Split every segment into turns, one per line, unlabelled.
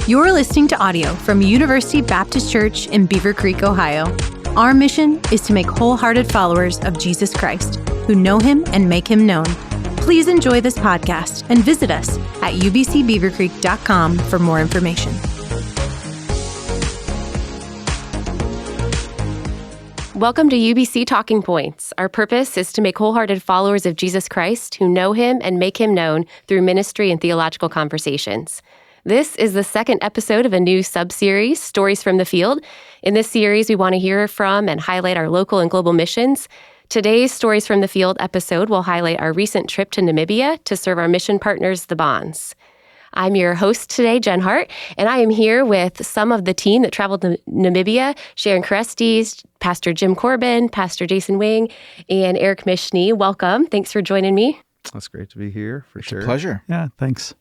You're listening to audio from University Baptist Church in Beaver Creek, Ohio. Our mission is to make wholehearted followers of Jesus Christ who know him and make him known. Please enjoy this podcast and visit us at ubcbeavercreek.com for more information.
Welcome to UBC Talking Points. Our purpose is to make wholehearted followers of Jesus Christ who know him and make him known through ministry and theological conversations. This is the second episode of a new sub-series, Stories from the Field. In this series, we want to hear from and highlight our local and global missions. Today's Stories from the Field episode will highlight our recent trip to Namibia to serve our mission partners, the Bonds. I'm your host today, Jen Hart, and I am here with some of the team that traveled to Namibia, Sharon Kerestes, Pastor Jim Corbin, Pastor Jason Wing, and Eric Mishne. Welcome. Thanks for joining me.
That's great to be here, for sure.
It's a pleasure.
Yeah, thanks.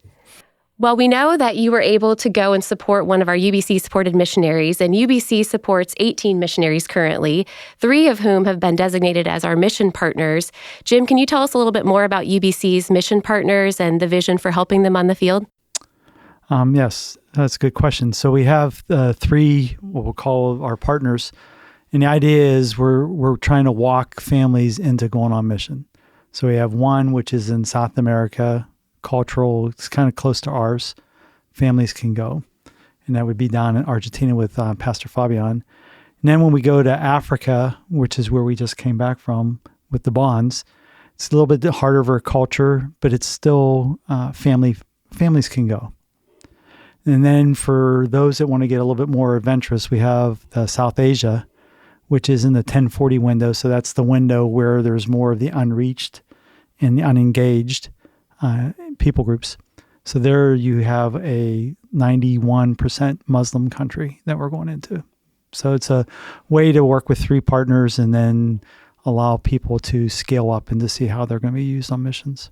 Well, we know that you were able to go and support one of our UBC-supported missionaries, and UBC supports 18 missionaries currently, 3 of whom have been designated as our mission partners. Jim, can you tell us a little bit more about UBC's mission partners and the vision for helping them on the field?
Yes, that's a good question. So we have 3, what we'll call our partners, and the idea is we're trying to walk families into going on mission. So we have one which is in South America, cultural, it's kind of close to ours. Families can go. And that would be down in Argentina with Pastor Fabian. And then when we go to Africa, which is where we just came back from with the Bonds, it's a little bit harder of a culture, but it's still families can go. And then for those that want to get a little bit more adventurous, we have South Asia, which is in the 1040 window. So that's the window where there's more of the unreached and the unengaged people groups. So there you have a 91% Muslim country that we're going into. So it's a way to work with 3 partners and then allow people to scale up and to see how they're going to be used on missions.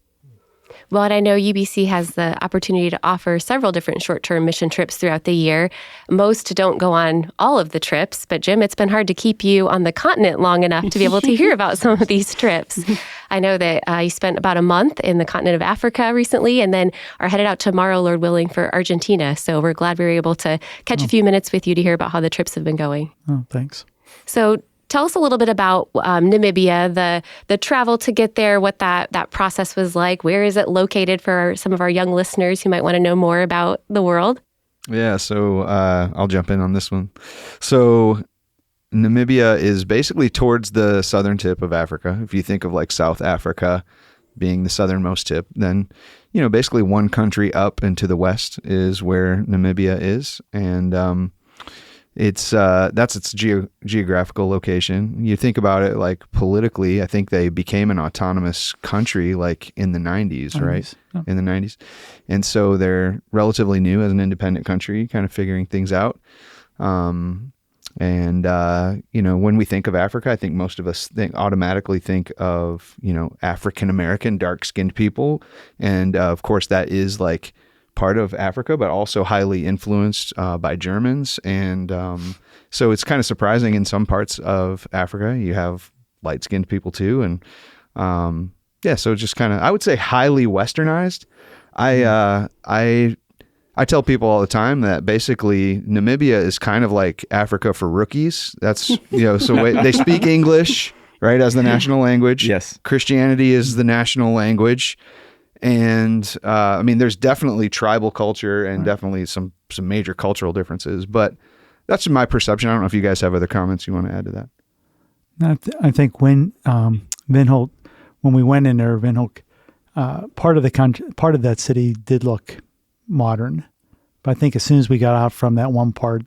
Well, and I know UBC has the opportunity to offer several different short-term mission trips throughout the year. Most don't go on all of the trips, but Jim, it's been hard to keep you on the continent long enough to be able to hear about some of these trips. I know that you spent about a month in the continent of Africa recently and then are headed out tomorrow, Lord willing, for Argentina. So we're glad we were able to catch a few minutes with you to hear about how the trips have been going.
Oh, thanks.
So tell us a little bit about Namibia, the travel to get there, what that process was like. Where is it located for some of our young listeners who might want to know more about the world?
Yeah, so I'll jump in on this one. So Namibia is basically towards the southern tip of Africa. If you think of like South Africa being the southernmost tip, then, basically one country up and to the west is where Namibia is. And that's its geographical location. You think about it like politically, I think they became an autonomous country like in the 90s, right? Oh. In the 90s. And so they're relatively new as an independent country, kind of figuring things out. When we think of Africa, I think most of us automatically think of, African-American dark-skinned people. And of course that is like part of Africa, but also highly influenced by Germans. And so it's kind of surprising in some parts of Africa, you have light-skinned people too. And so just kind of, I would say highly westernized. I tell people all the time that basically Namibia is kind of like Africa for rookies. That's, so they speak English, right, as the national language.
Yes.
Christianity is the national language. And there's definitely tribal culture and definitely some major cultural differences, but that's my perception. I don't know if you guys have other comments you want to add to that.
I think when Windhoek, when we went in there, Windhoek, part of the country, part of that city did look modern, but I think as soon as we got out from that one part,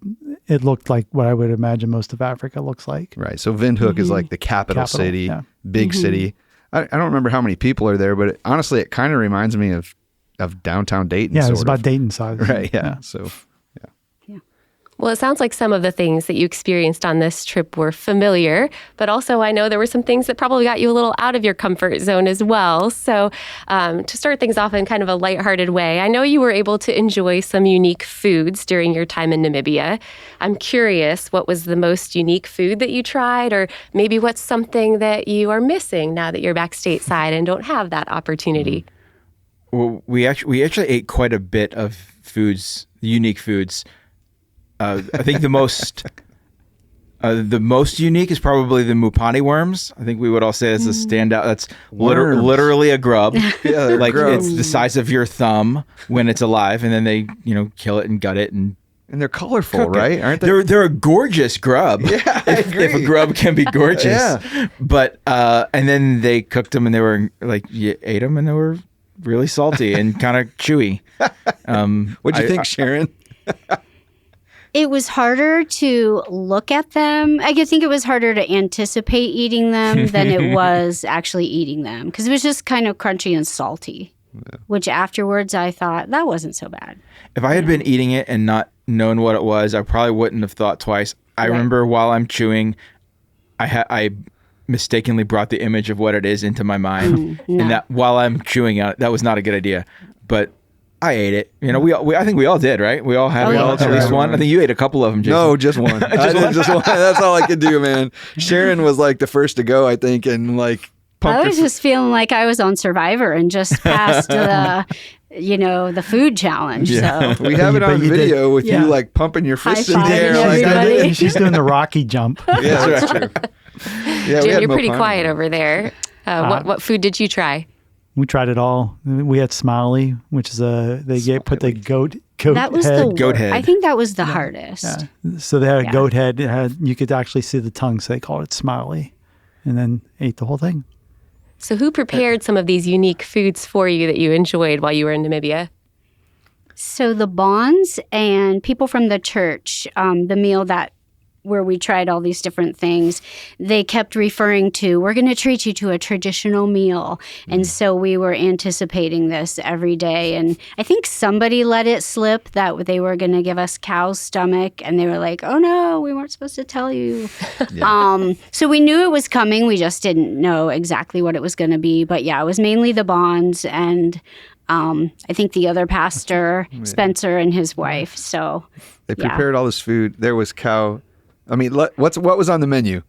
it looked like what I would imagine most of Africa looks like.
Right. So Windhoek is like the capital city, big city. I don't remember how many people are there, but honestly, it kind of reminds me of downtown Dayton.
Yeah, it's about Dayton size.
Right, yeah. So, yeah.
Well, it sounds like some of the things that you experienced on this trip were familiar, but also I know there were some things that probably got you a little out of your comfort zone as well. So to start things off in kind of a lighthearted way, I know you were able to enjoy some unique foods during your time in Namibia. I'm curious, what was the most unique food that you tried, or maybe what's something that you are missing now that you're back stateside and don't have that opportunity?
Well, we actually ate quite a bit of foods unique foods. I think the most unique is probably the Mupani worms. I think we would all say it's a standout. That's literally a grub.
Yeah, they're
like
gross.
it's the size of your thumb when it's alive, and then they kill it and gut it and
they're colorful,
cook it.
right? Aren't they?
They're a gorgeous grub.
Yeah, I agree.
If a grub can be gorgeous.
Yeah.
But and then they cooked them and they were like you ate them and they were really salty and kind of chewy.
What'd you think, Sharon?
It was harder to look at them. I think it was harder to anticipate eating them than it was actually eating them because it was just kind of crunchy and salty, which afterwards I thought that wasn't so bad.
If I had been eating it and not known what it was, I probably wouldn't have thought twice. I remember while I'm chewing, I mistakenly brought the image of what it is into my mind, and that while I'm chewing on it, that was not a good idea. But I ate it. I think we all did, right? We all had at least one. I think you ate a couple of them, Jason.
No, just one. I did just one. That's all I could do, man. Sharon was like the first to go, I think, and like pumped
I was just feeling like I was on Survivor and just passed the food challenge.
Yeah.
So
we have it on video with you like pumping your fists in the air.
High-fiving
Like I
everybody.
did.
She's doing the Rocky jump.
Yeah, that's true. Yeah, we
Jim,
had
you're pretty
Mopani.
quiet over there. What food did you try?
We tried it all. We had Smiley, which is put the goat
that was
head.
Goat head.
I think that was the hardest.
Yeah. So they had a goat head. You could actually see the tongue, so they called it Smiley, and then ate the whole thing.
So who prepared some of these unique foods for you that you enjoyed while you were in Namibia?
So the Bonds and people from the church, the meal where we tried all these different things, they kept referring to, we're going to treat you to a traditional meal. And so we were anticipating this every day. And I think somebody let it slip that they were going to give us cow's stomach. And they were like, oh no, we weren't supposed to tell you. So we knew it was coming. We just didn't know exactly what it was going to be. But yeah, it was mainly the Bonds and I think the other pastor, Spencer, and his wife. So
They prepared all this food. There was cow. I mean, what was on the menu?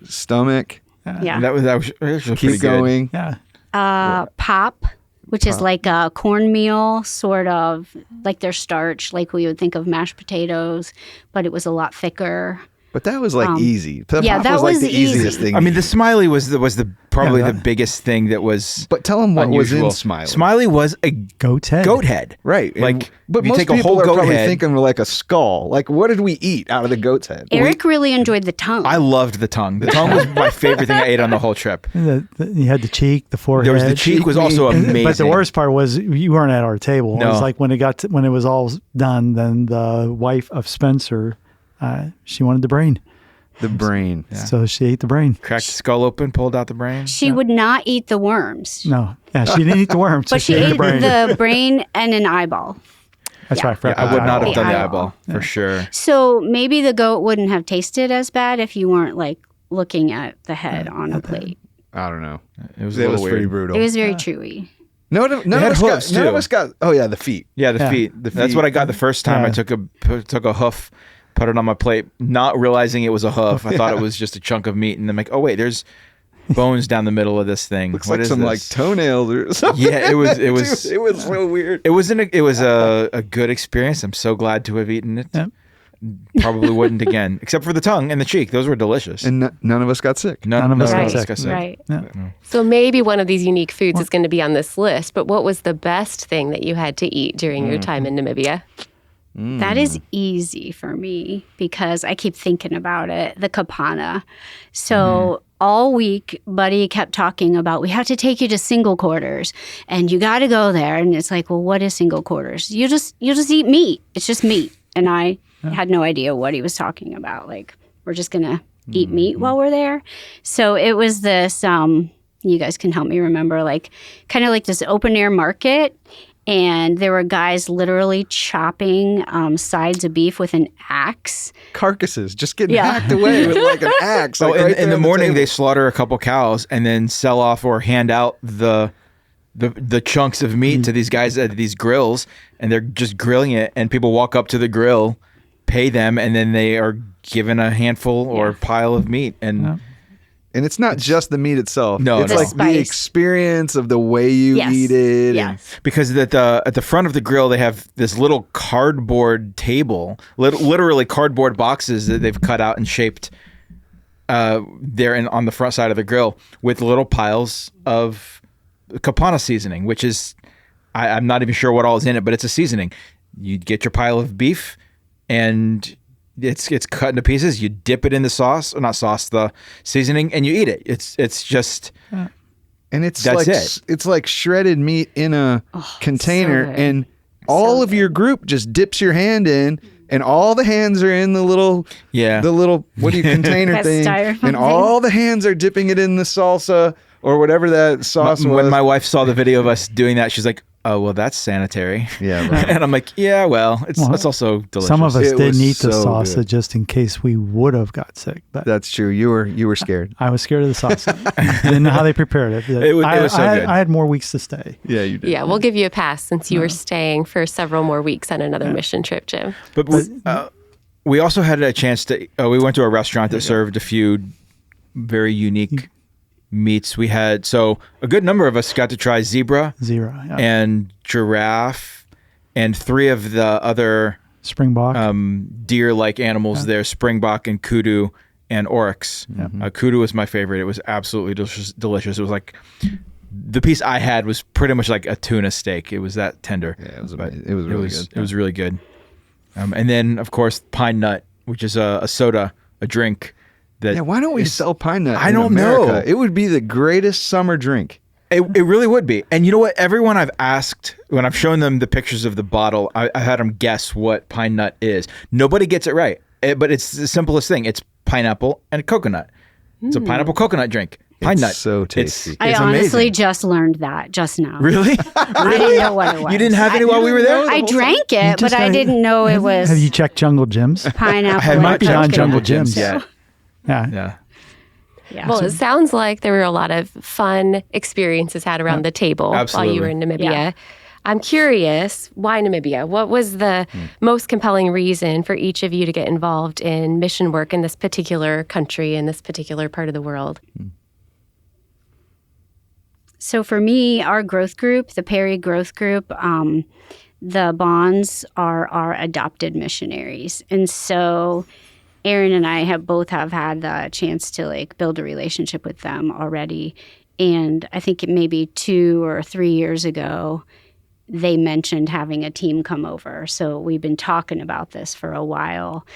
Stomach.
yeah.
That was actually
Keep
pretty good.
going.
Yeah.
Pop, which is like a cornmeal, sort of like their starch, like we would think of mashed potatoes, but it was a lot thicker.
But that was like easy. Pop
that
was like
was
the easiest
easy.
thing.
I mean, the Smiley was probably the biggest thing that was.
but tell them what
unusual.
was in Smiley.
Smiley was a
Goat head.
goat head,
Right.
Like,
but
if you
most
take a
people
whole
are
goat
probably
head.
thinking like a skull. Like, what did we eat out of the goat's head?
Eric really enjoyed the tongue.
I loved the tongue. The tongue was my favorite thing I ate on the whole trip.
You had the cheek, the forehead.
There was the cheek was also amazing.
But the worst part was you weren't at our table.
No.
It was like when it was all done, then the wife of Spencer, she wanted the brain.
The brain.
So she ate the brain.
Cracked the skull open, pulled out the brain.
She would not eat the worms,
No. Yeah, she didn't eat the worm. So
but she
ate
ate
the brain.
the brain and an eyeball.
That's right.
Yeah, I would not have
The
done the
eyeball.
eyeball for sure.
So maybe the goat wouldn't have tasted as bad if you weren't like looking at the head on a plate.
I don't know.
It was a little
pretty
weird.
brutal.
It was very chewy.
None of
had
us
hooves,
got. None of
too.
us got. Oh yeah, the feet.
Yeah, the feet. That's what I got the first time.
Yeah.
I took a hoof, put it on my plate, not realizing it was a hoof. I thought it was just a chunk of meat, and I'm like, oh wait, there's bones down the middle of this thing.
Looks
What
like
is
some
this?
like toenails or something.
Yeah, it was.
Dude, it was so weird.
It was a good experience. I'm so glad to have eaten it.
Yep.
Probably wouldn't again, except for the tongue and the cheek. Those were delicious.
And none of us got sick.
None
of us
of
got
us
sick.
got sick.
Right.
So maybe one of these unique foods is going to be on this list, but what was the best thing that you had to eat during your time in Namibia?
That is easy for me because I keep thinking about it. The kapana. So all week, Buddy kept talking about, we have to take you to single quarters and you got to go there. And it's like, well, what is single quarters? You just eat meat. It's just meat. And I had no idea what he was talking about. Like, we're just going to eat meat while we're there. So it was this, you guys can help me remember, like kind of like this open air market. And there were guys literally chopping sides of beef with an axe.
Carcasses just getting hacked away with like an axe.
Oh,
Like right
in
there
the
on
morning
table.
they slaughter a couple cows and then sell off or hand out the chunks of meat to these guys at these grills, and they're just grilling it. And people walk up to the grill, pay them, and then they are given a handful or pile of meat. And
And it's not just the meat itself.
No,
it's
no.
like
Spice.
the experience of the way you eat it. and-
Yes.
Because at the front of the grill, they have this little cardboard table, literally cardboard boxes that they've cut out and shaped there on the front side of the grill with little piles of kapana seasoning, which is, I'm not even sure what all is in it, but it's a seasoning. You get your pile of beef and it's cut into pieces. You dip it in the sauce, or not sauce, the seasoning, and you eat it. It's just...
And it's
That's
like
it.
it's like shredded meat in a container,
so good.
and all of your group just dips your hand in, and all the hands are in the little what do you container
That
thing,
styrofoam
and
thing.
all the hands are dipping it in the salsa or whatever that sauce was.
When my wife saw the video of us doing that, she's like, "Oh, well, that's sanitary."
Yeah, right.
And I'm like, "Yeah, well, it's also delicious."
Some of us
It
didn't
was
eat the
so
salsa
good.
just in case we would have got sick. But
That's true. You were scared.
I was scared of the salsa. Didn't know how they prepared it.
It was so good.
I had more weeks to stay.
Yeah, you did.
Yeah, we'll give you a pass since you were staying for several more weeks on another mission trip, Jim.
But we also had a chance to. We went to a restaurant that served a few very unique meats. We had a good number of us got to try zebra
Yeah.
and giraffe and 3 of the other
Springbok.
deer-like animals there: springbok and kudu and oryx. Kudu was my favorite. It was absolutely delicious. It was like the piece I had was pretty much like a tuna steak. It was that tender.
Yeah, it was
But
amazing. It was really good.
It was really good. And then, of course, pine nut, which is a soda, a drink. That
Yeah, why don't we sell pine nut?
I
in
don't
America?
know.
It would be the greatest summer drink.
It really would be. And you know what? Everyone I've asked, when I've shown them the pictures of the bottle, I had them guess what pine nut is. Nobody gets it right. But it's the simplest thing. It's pineapple and coconut. It's a pineapple coconut drink. Pine nut.
So tasty.
I
It's
honestly
amazing.
just learned that just now.
Really?
I didn't know what it was.
You didn't have any while we were there?
I drank it,
just
but I
gotta-
didn't know it was
Have you checked Jungle Gyms?
pineapple.
have
and
not
be on
coconut.
Jungle Gyms.
Yeah.
Yeah.
Yeah.
Yeah.
Well, it sounds like there were a lot of fun experiences had around the table while you were in Namibia.
Yeah.
I'm curious, why Namibia? What was the most compelling reason for each of you to get involved in mission work in this particular country, in this particular part of the world?
So for me, our growth group, the Perry Growth Group, the Bonds are our adopted missionaries. And so Aaron and I have had the chance to build a relationship with them already. And I think maybe 2 or 3 years ago, they mentioned having a team come over. So we've been talking about this for a while.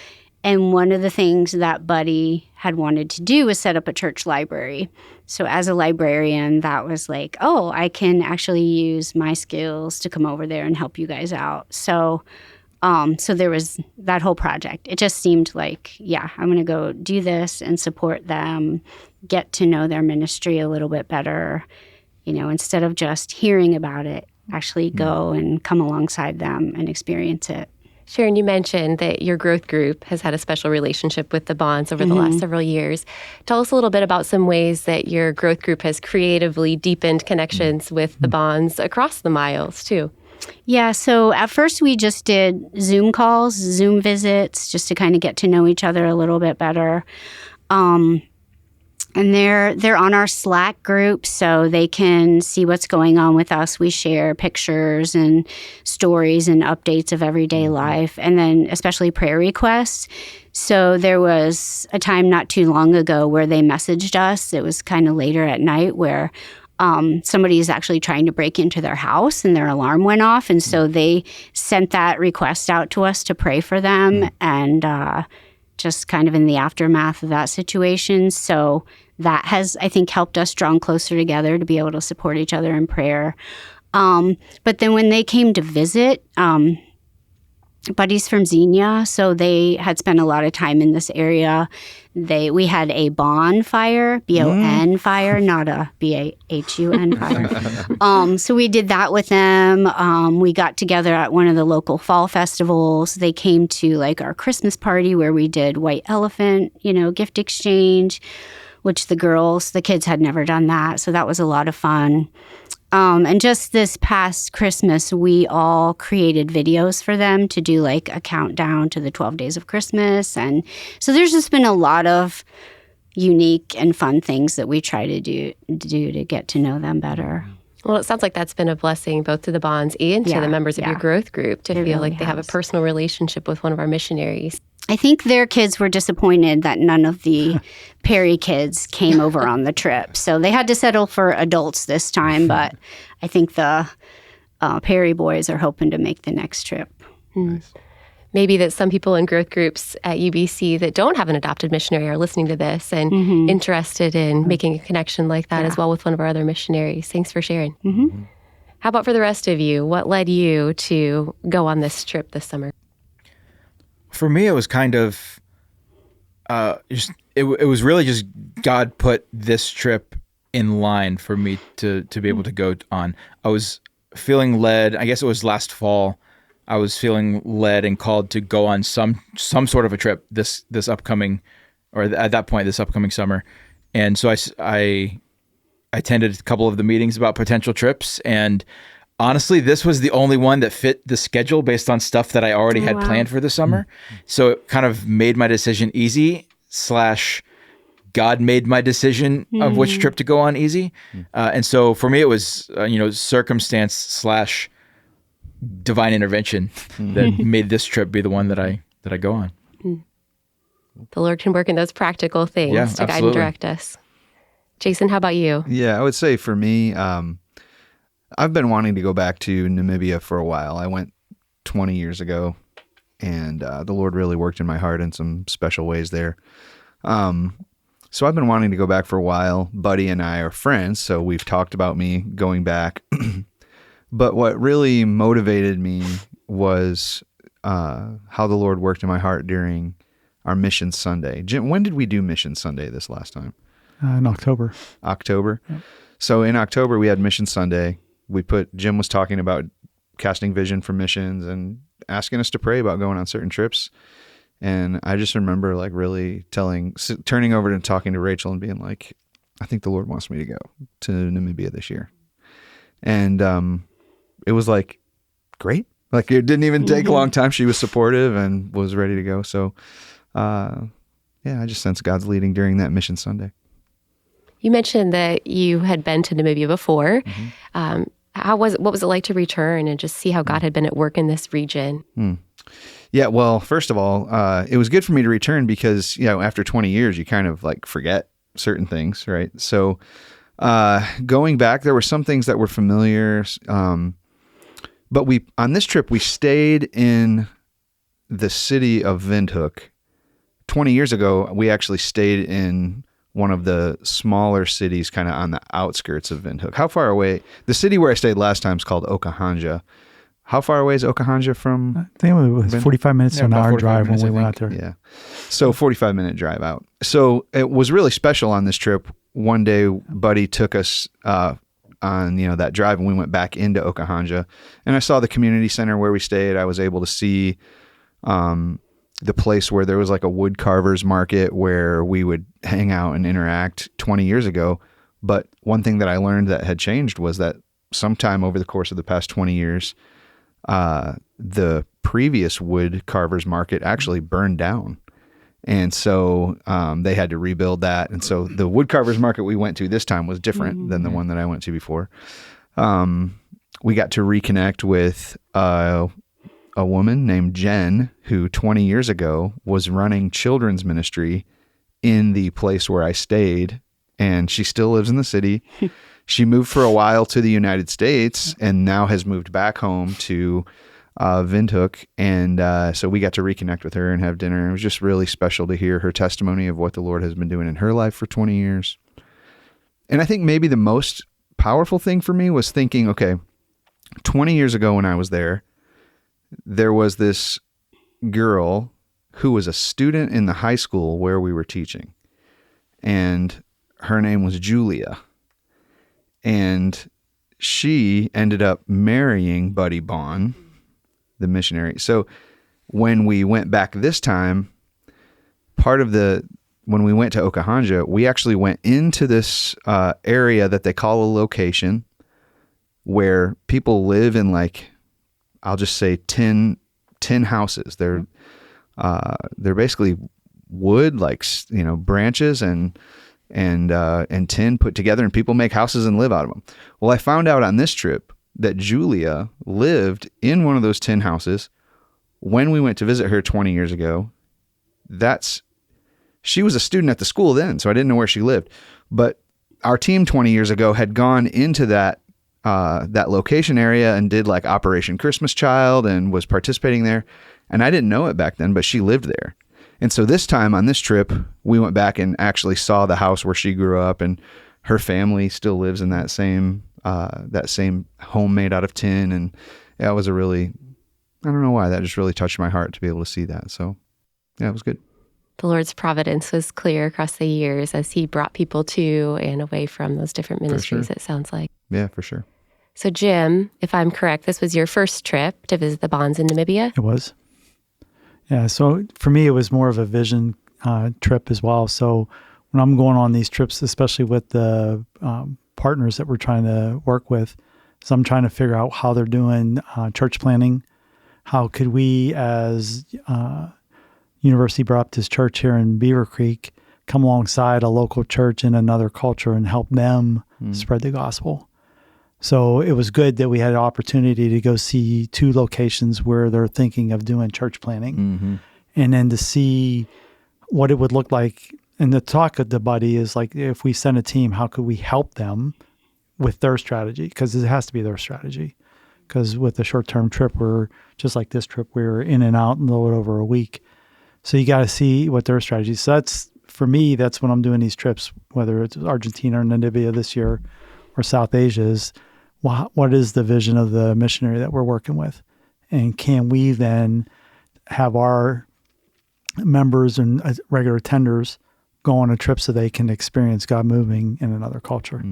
And one of the things that Buddy had wanted to do was set up a church library. So as a librarian, that was like, oh, I can actually use my skills to come over there and help you guys out. So there was that whole project. It just seemed like, yeah, I'm going to go do this and support them, get to know their ministry a little bit better, instead of just hearing about it, actually go and come alongside them and experience it.
Sharon, you mentioned that your growth group has had a special relationship with the Bonds over the last several years. Tell us a little bit about some ways that your growth group has creatively deepened connections with the Bonds across the miles, too.
Yeah, so at first we just did Zoom calls, Zoom visits, just to kind of get to know each other a little bit better. And they're on our Slack group, so they can see what's going on with us. We share pictures and stories and updates of everyday life, and then especially prayer requests. So there was a time not too long ago where they messaged us. It was kind of later at night where somebody is actually trying to break into their house and their alarm went off. And so they sent that request out to us to pray for them and just kind of in the aftermath of that situation. So that has, I think, helped us drawn closer together to be able to support each other in prayer. But then when they came to visit, Buddy's from Xenia, so they had spent a lot of time in this area. We had a bonfire, B-O-N fire, not a B-A-H-U-N fire. So we did that with them. We got together at one of the local fall festivals. They came to our Christmas party where we did white elephant, gift exchange, which the kids had never done that. So that was a lot of fun. And just this past Christmas, we all created videos for them to do a countdown to the 12 days of Christmas. And so there's just been a lot of, unique and fun things that we try to do to get to know them better.
Well, it sounds like that's been a blessing both to the bonds and to the members of your growth group to feel
really
like they have a personal relationship with one of our missionaries.
I think their kids were disappointed that none of the Perry kids came over on the trip. So they had to settle for adults this time, but I think the Perry boys are hoping to make the next trip.
Nice.
Maybe that some people in growth groups at UBC that don't have an adopted missionary are listening to this and interested in making a connection like that as well with one of our other missionaries. Thanks for sharing. How about for the rest of you? What led you to go on this trip this summer?
For me, it was kind of it was really just God put this trip in line for me to be able to go on. I was feeling led. I guess it was last fall. I was feeling led and called to go on some sort of a trip this upcoming, or at that point, this upcoming summer. And so I attended a couple of the meetings about potential trips. And honestly, this was the only one that fit the schedule based on stuff that I already had planned for the summer. So it kind of made my decision easy / God made my decision of which trip to go on easy. And so for me, it was, circumstance / divine intervention that made this trip be the one that I go on.
The Lord can work in those practical things to guide and direct us. Jason, how about you?
Yeah, I would say for me, I've been wanting to go back to Namibia for a while. I went 20 years ago, and the Lord really worked in my heart in some special ways there. So I've been wanting to go back for a while. Buddy and I are friends, so we've talked about me going back. But what really motivated me was how the Lord worked in my heart during our Mission Sunday. Jim, when did we do Mission Sunday this last time?
In October.
October?
Yep.
So in October, we had Mission Sunday. Jim was talking about casting vision for missions and asking us to pray about going on certain trips. And I just remember like really turning over and talking to Rachel and being like, I think the Lord wants me to go to Namibia this year. And it was like, great. Like it didn't even take a long time. She was supportive and was ready to go. So, I just sensed God's leading during that Mission Sunday.
You mentioned that you had been to Namibia before. What was it like to return and just see how God had been at work in this region?
Yeah, well, first of all, it was good for me to return because, after 20 years, you kind of like forget certain things, right? So going back, there were some things that were familiar. But on this trip, we stayed in the city of Windhoek. 20 years ago, we actually stayed in one of the smaller cities kind of on the outskirts of Windhoek. How far away? The city where I stayed last time is called Okahanja. How far away is Okahanja from?
I think it was 45 minutes to an hour drive when we went out there.
Yeah. So 45-minute drive out. So it was really special on this trip. One day, Buddy took us on that drive, and we went back into Okahanja, and I saw the community center where we stayed. I was able to see the place where there was like a wood carvers market where we would hang out and interact 20 years ago. But one thing that I learned that had changed was that sometime over the course of the past 20 years, the previous wood carvers market actually burned down. And so they had to rebuild that. And so the wood carvers market we went to this time was different than the one that I went to before. We got to reconnect with a woman named Jen, who 20 years ago was running children's ministry in the place where I stayed. And she still lives in the city. She moved for a while to the United States and now has moved back home to Windhoek. And so we got to reconnect with her and have dinner. It was just really special to hear her testimony of what the Lord has been doing in her life for 20 years. And I think maybe the most powerful thing for me was thinking, okay, 20 years ago when I was there was this girl who was a student in the high school where we were teaching. And her name was Julia. And she ended up marrying Buddy Bond, the missionary. So when we went back this time, when we went to Okahanja, we actually went into this area that they call a location where people live in I'll just say 10 houses. They're basically wood, like, branches and tin put together, and people make houses and live out of them. Well, I found out on this trip that Julia lived in one of those tin houses when we went to visit her 20 years ago. She was a student at the school then, so I didn't know where she lived. But our team 20 years ago had gone into that location area and did like Operation Christmas Child and was participating there. And I didn't know it back then, but she lived there. And so this time on this trip, we went back and actually saw the house where she grew up, and her family still lives in that same home made out of tin. And yeah, it was I don't know why, that just really touched my heart to be able to see that. So yeah, it was good.
The Lord's providence was clear across the years as he brought people to and away from those different ministries, it sounds like.
Yeah, for sure.
So Jim, if I'm correct, this was your first trip to visit the bonds in Namibia?
It was. Yeah, so for me, it was more of a vision trip as well. So when I'm going on these trips, especially with the partners that we're trying to work with, so I'm trying to figure out how they're doing church planning. How could we, as University Baptist Church here in Beaver Creek, come alongside a local church in another culture and help them spread the gospel? So it was good that we had an opportunity to go see 2 locations where they're thinking of doing church planning, and then to see what it would look like. And the talk of the buddy is like, if we send a team, how could we help them with their strategy? Because it has to be their strategy. Because with the short-term trip, we're just like this trip, we're in and out in a little over a week. So you got to see what their strategy is. So that's, for me, that's when I'm doing these trips, whether it's Argentina or Namibia this year or South Asia, is what is the vision of the missionary that we're working with? And can we then have our members and regular attenders go on a trip so they can experience God moving in another culture?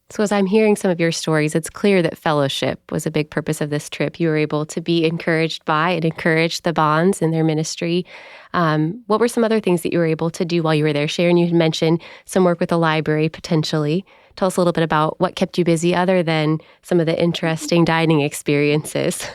So as I'm hearing some of your stories, it's clear that fellowship was a big purpose of this trip. You were able to be encouraged by and encourage the bonds in their ministry. What were some other things that you were able to do while you were there? Sharon, you mentioned some work with the library potentially. Tell us a little bit about what kept you busy other than some of the interesting dining experiences.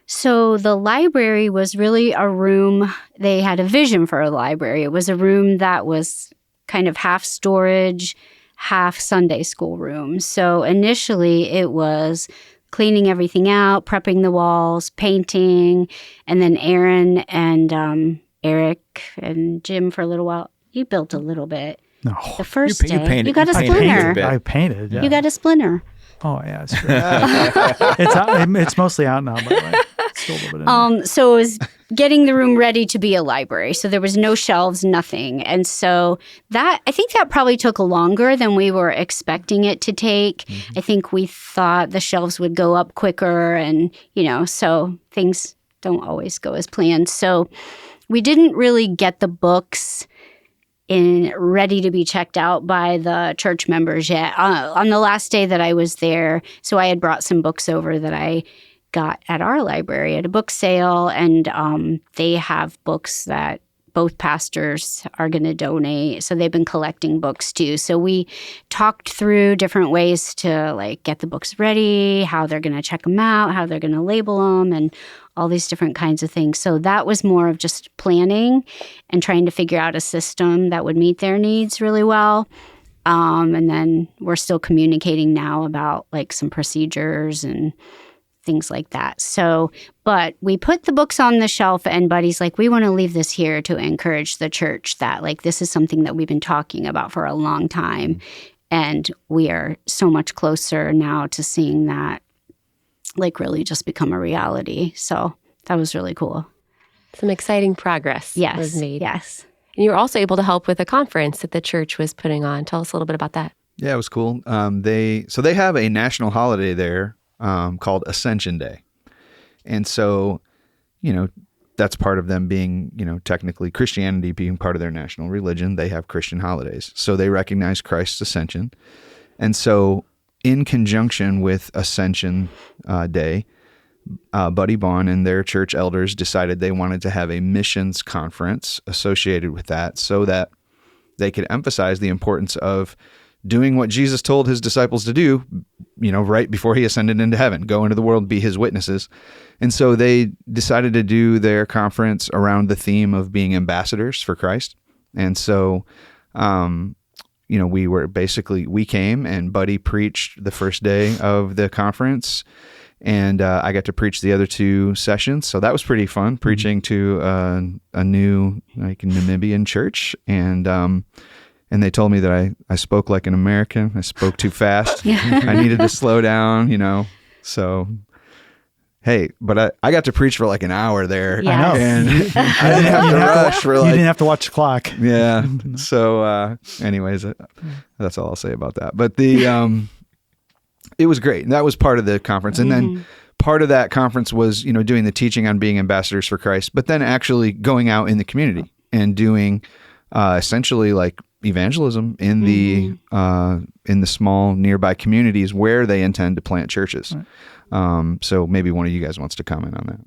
So the library was really a room. They had a vision for a library. It was a room that was kind of half storage, half Sunday school room. So initially it was cleaning everything out, prepping the walls, painting, and then Aaron and Eric and Jim for a little while. You built a little bit.
No.
The first day.
painted,
you got a
I
splinter.
I painted, yeah.
You got a splinter.
Oh, yeah, it's true. It's mostly out now, by the way. Still a little bit in there.
So it was getting the room ready to be a library. So there was no shelves, nothing. And so I think that probably took longer than we were expecting it to take. I think we thought the shelves would go up quicker and, so things don't always go as planned. So we didn't really get the books ready to be checked out by the church members yet. On the last day that I was there, so I had brought some books over that I got at our library at a book sale, and they have books that both pastors are going to donate. So they've been collecting books too. So we talked through different ways to get the books ready, how they're going to check them out, how they're going to label them, and all these different kinds of things. So that was more of just planning and trying to figure out a system that would meet their needs really well. And then we're still communicating now about some procedures and things like that. So, but we put the books on the shelf, and Buddy's like, we want to leave this here to encourage the church that this is something that we've been talking about for a long time. And we are so much closer now to seeing that really just become a reality. So that was really cool.
Some exciting progress was made.
Yes.
And you were also able to help with a conference that the church was putting on. Tell us a little bit about that.
Yeah, it was cool. They have a national holiday there called Ascension Day. And so, that's part of them being, technically Christianity being part of their national religion. They have Christian holidays. So they recognize Christ's ascension. And so in conjunction with Ascension Day, Buddy Bond and their church elders decided they wanted to have a missions conference associated with that so that they could emphasize the importance of doing what Jesus told his disciples to do, right before he ascended into heaven, go into the world, be his witnesses. And so they decided to do their conference around the theme of being ambassadors for Christ. And so, we came and Buddy preached the first day of the conference, and I got to preach the other 2 sessions. So that was pretty fun, preaching to a new Namibian church. And they told me that I spoke like an American. I spoke too fast. I needed to slow down, So, hey, but I got to preach for like an hour there.
Yes. I know.
And I didn't have to rush for
You didn't have to watch the clock.
Yeah. So, anyways, that's all I'll say about that. But it was great. That was part of the conference. And then part of that conference was, doing the teaching on being ambassadors for Christ, but then actually going out in the community and doing essentially like evangelism in the small nearby communities where they intend to plant churches. Right. So maybe one of you guys wants to comment on that.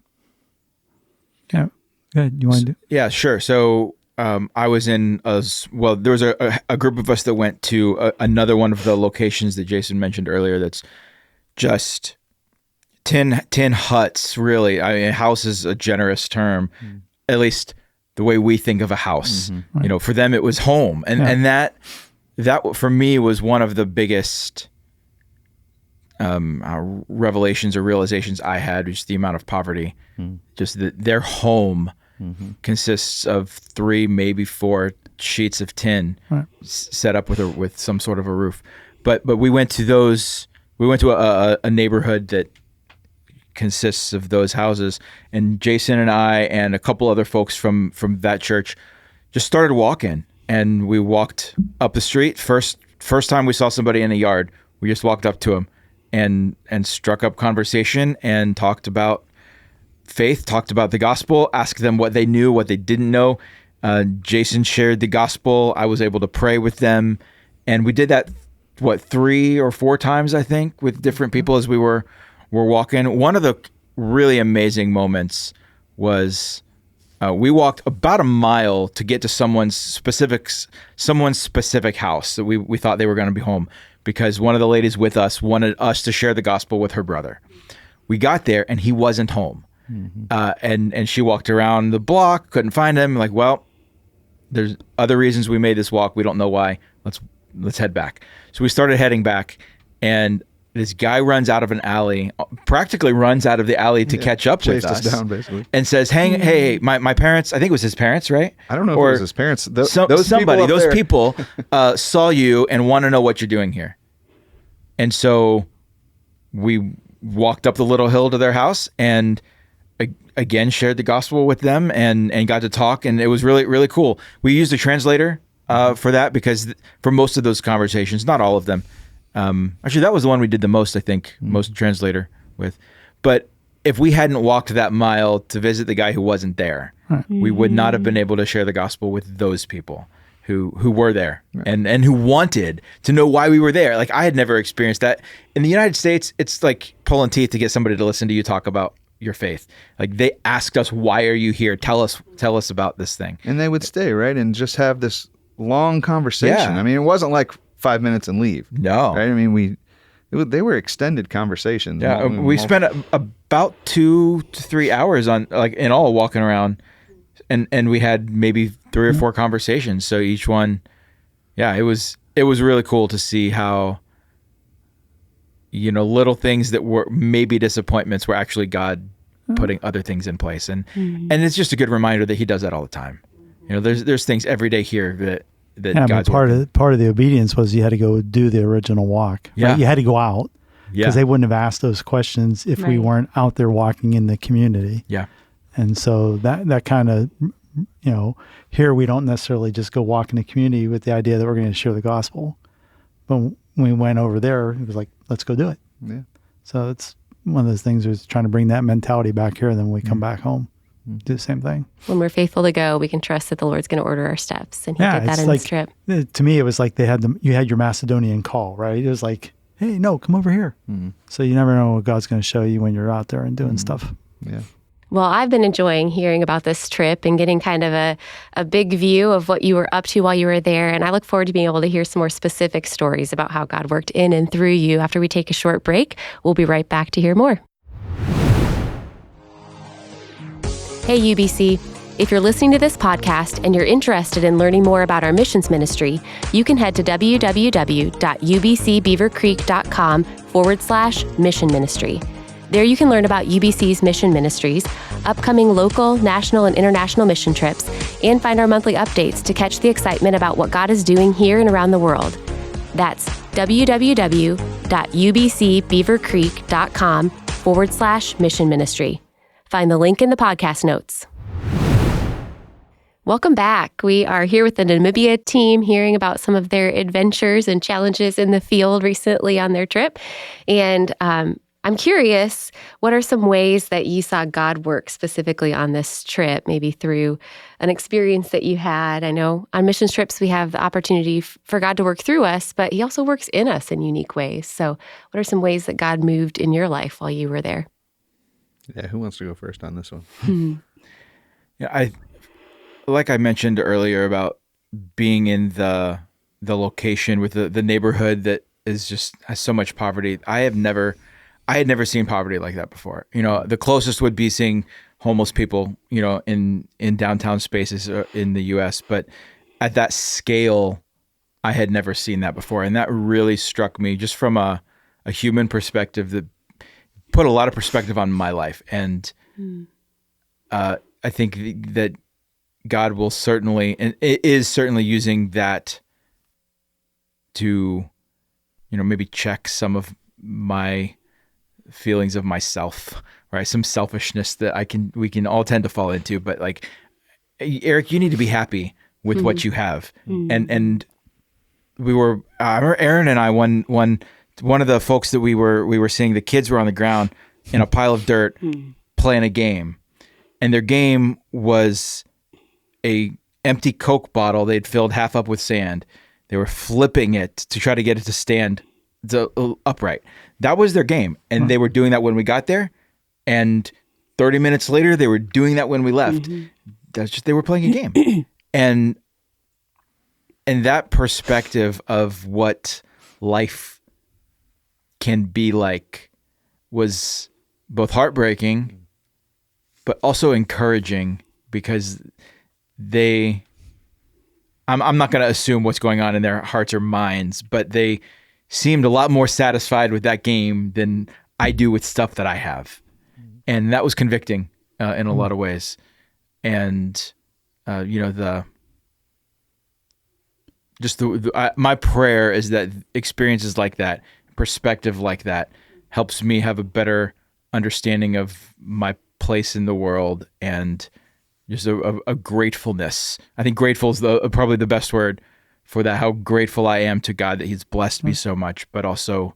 Yeah. Good. You want to do?
Yeah, sure. So I was in there was a group of us that went to another one of the locations that Jason mentioned earlier. That's just 10 huts, really. I mean, house is a generous term, at least the way we think of a house. Right. For them it was home, and that for me was one of the biggest revelations or realizations I had, just the amount of poverty. Just that their home consists of 3, maybe 4 sheets of tin, set up with some sort of a roof. But we went to those. We went to a neighborhood that consists of those houses, and Jason and I and a couple other folks from that church just started walking, and we walked up the street. First time we saw somebody in a yard, we just walked up to them and struck up conversation and talked about faith, talked about the gospel, asked them what they knew, what they didn't know. Jason shared the gospel. I was able to pray with them, and we did that 3 or 4 times, I think, with different people as we were walking. One of the really amazing moments was we walked about a mile to get to someone's specific house that we thought they were going to be home, because one of the ladies with us wanted us to share the gospel with her brother. We got there and he wasn't home. And she walked around the block, couldn't find him. Like, well, there's other reasons we made this walk. We don't know why. Let's head back. So we started heading back, and this guy runs out of an alley, practically runs out of the alley to catch up with us.
Chased us down, basically.
And says, hey, my parents, I think it was his parents, right?
I don't know if it was his parents. Those
people saw you and want to know what you're doing here. And so we walked up the little hill to their house and again shared the gospel with them and got to talk, and it was really, really cool. We used a translator for that, because for most of those conversations, not all of them, actually that was the one we did the most, I think, most translator with. But if we hadn't walked that mile to visit the guy who wasn't there, we would not have been able to share the gospel with those people who were there and who wanted to know why we were there. Like, I had never experienced that. In the United States, it's like pulling teeth to get somebody to listen to you talk about your faith. Like, they asked us, why are you here? Tell us about this thing.
And they would stay, right? And just have this long conversation.
Yeah.
I mean, it wasn't like 5 minutes and leave.
No.
Right? I mean, they were extended conversations.
Yeah. We spent about 2 to 3 hours on, like, in all, walking around, and we had maybe 3 or 4 conversations. So each one, it was really cool to see how, little things that were maybe disappointments were actually God putting other things in place. And it's just a good reminder that he does that all the time. There's things every day here that God's
part of the obedience was you had to go do the original walk.
Yeah.
Right? You had to go out, because they wouldn't have asked those questions if we
Right.
weren't out there walking in the community.
Yeah.
And so that kind of, here we don't necessarily just go walk in the community with the idea that we're going to share the gospel. But when we went over there, it was like, let's go do it.
Yeah.
So it's one of those things, was trying to bring that mentality back here. And then when we come back home, do the same thing.
When we're faithful to go, we can trust that the Lord's going to order our steps. And he did that in this trip.
To me, it was like you had your Macedonian call, right? It was like, hey, no, come over here. So you never know what God's going to show you when you're out there and doing stuff.
Yeah.
Well, I've been enjoying hearing about this trip and getting kind of a big view of what you were up to while you were there. And I look forward to being able to hear some more specific stories about how God worked in and through you. After we take a short break, we'll be right back to hear more. Hey, UBC. If you're listening to this podcast and you're interested in learning more about our missions ministry, you can head to www.ubcbeavercreek.com/mission ministry. There you can learn about UBC's mission ministries, upcoming local, national, and international mission trips, and find our monthly updates to catch the excitement about what God is doing here and around the world. That's www.ubcbeavercreek.com/mission ministry. Find the link in the podcast notes. Welcome back. We are here with the Namibia team, hearing about some of their adventures and challenges in the field recently on their trip. And I'm curious, what are some ways that you saw God work specifically on this trip, maybe through an experience that you had? I know on missions trips, we have the opportunity for God to work through us, but he also works in us in unique ways. So what are some ways that God moved in your life while you were there?
Yeah, who wants to go first on this one?
Yeah, like I mentioned earlier about being in the location with the neighborhood that is just has so much poverty. I had never seen poverty like that before. The closest would be seeing homeless people, in downtown spaces in the U.S. But at that scale, I had never seen that before, and that really struck me just from a human perspective. That put a lot of perspective on my life, and I think that God will certainly, and it is certainly using that to, maybe check some of my feelings of myself, right? Some selfishness that we can all tend to fall into, but like, Eric, you need to be happy with what you have. And we were, I remember Aaron and I, one of the folks that we were seeing, the kids were on the ground in a pile of dirt playing a game, and their game was a empty Coke bottle they'd filled half up with sand. They were flipping it to try to get it to stand upright. That was their game. And they were doing that when we got there. And 30 minutes later, they were doing that when we left. That's just, they were playing a game. And that perspective of what life can be like was both heartbreaking, but also encouraging, because I'm not going to assume what's going on in their hearts or minds, but they seemed a lot more satisfied with that game than I do with stuff that I have. And that was convicting in a lot of ways. And, my prayer is that experiences like that, perspective like that, helps me have a better understanding of my place in the world, and just a gratefulness. I think grateful is probably the best word for that, how grateful I am to God that he's blessed me so much, but also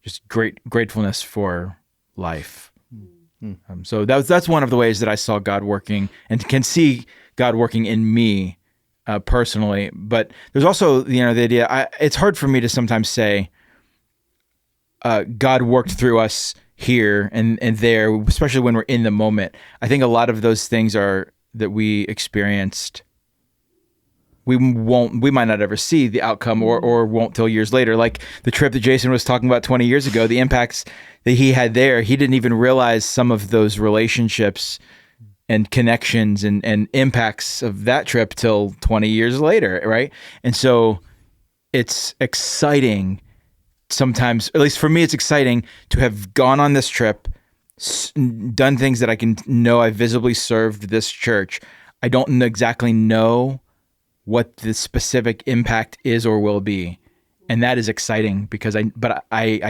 just gratefulness for life. So that's one of the ways that I saw God working and can see God working in me personally. But there's also, the idea, it's hard for me to sometimes say God worked through us here and there, especially when we're in the moment. I think a lot of those things that we experienced, we might not ever see the outcome or won't till years later. Like the trip that Jason was talking about 20 years ago, the impacts that he had there, he didn't even realize some of those relationships and connections and impacts of that trip till 20 years later, right? And so it's exciting sometimes, at least for me, it's exciting to have gone on this trip, done things that I can know I visibly served this church. I don't exactly know what the specific impact is or will be. And that is exciting because I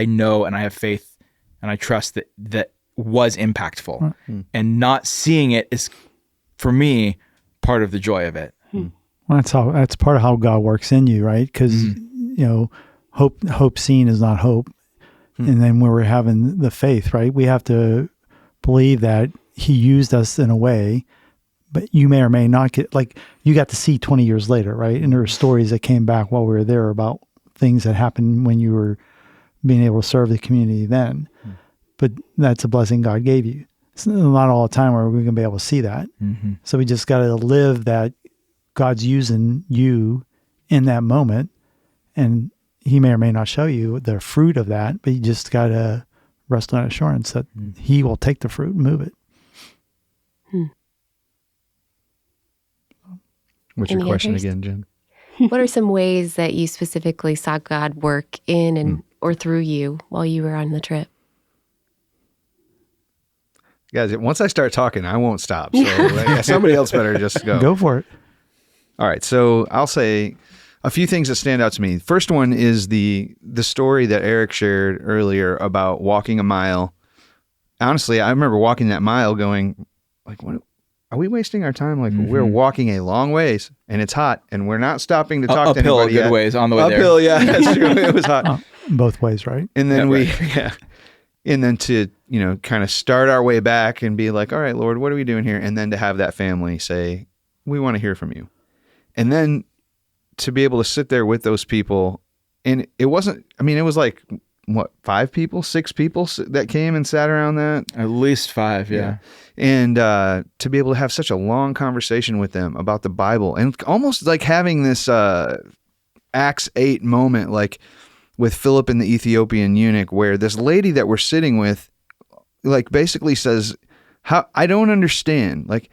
know and I have faith and I trust that was impactful. And not seeing it is, for me, part of the joy of it.
Well, that's part of how God works in you, right? Because, hope seen is not hope. And then when we're having the faith, right, we have to believe that he used us in a way, but you may or may not get, like you got to see 20 years later, right? And there were stories that came back while we were there about things that happened when you were being able to serve the community then. But that's a blessing God gave you. it's not all the time where we're going to be able to see that. So we just got to live that God's using you in that moment, and he may or may not show you the fruit of that, but you just got to rest on assurance that he will take the fruit and move it.
What's your question again, Jen?
What are some ways that you specifically saw God work in and or through you while you were on the trip?
Guys, once I start talking, I won't stop. So somebody else better just go.
Go for it.
All right. So I'll say a few things that stand out to me. First one is the story that Eric shared earlier about walking a mile. Honestly, I remember walking that mile going, like, what? Are we wasting our time? Like, we're walking a long ways, and it's hot, and we're not stopping to talk to anybody
uphill a good ways on the way there.
Uphill, yeah, that's true. It was hot.
Both ways, right?
And then and then to, kind of start our way back and be like, all right, Lord, what are we doing here? And then to have that family say, we want to hear from you. And then to be able to sit there with those people, and it wasn't, it was like, what, 5 people, 6 people that came and sat around that?
At least 5, yeah.
And to be able to have such a long conversation with them about the Bible, and almost like having this Acts 8 moment, like with Philip and the Ethiopian eunuch, where this lady that we're sitting with, like, basically says, "How I don't understand." Like,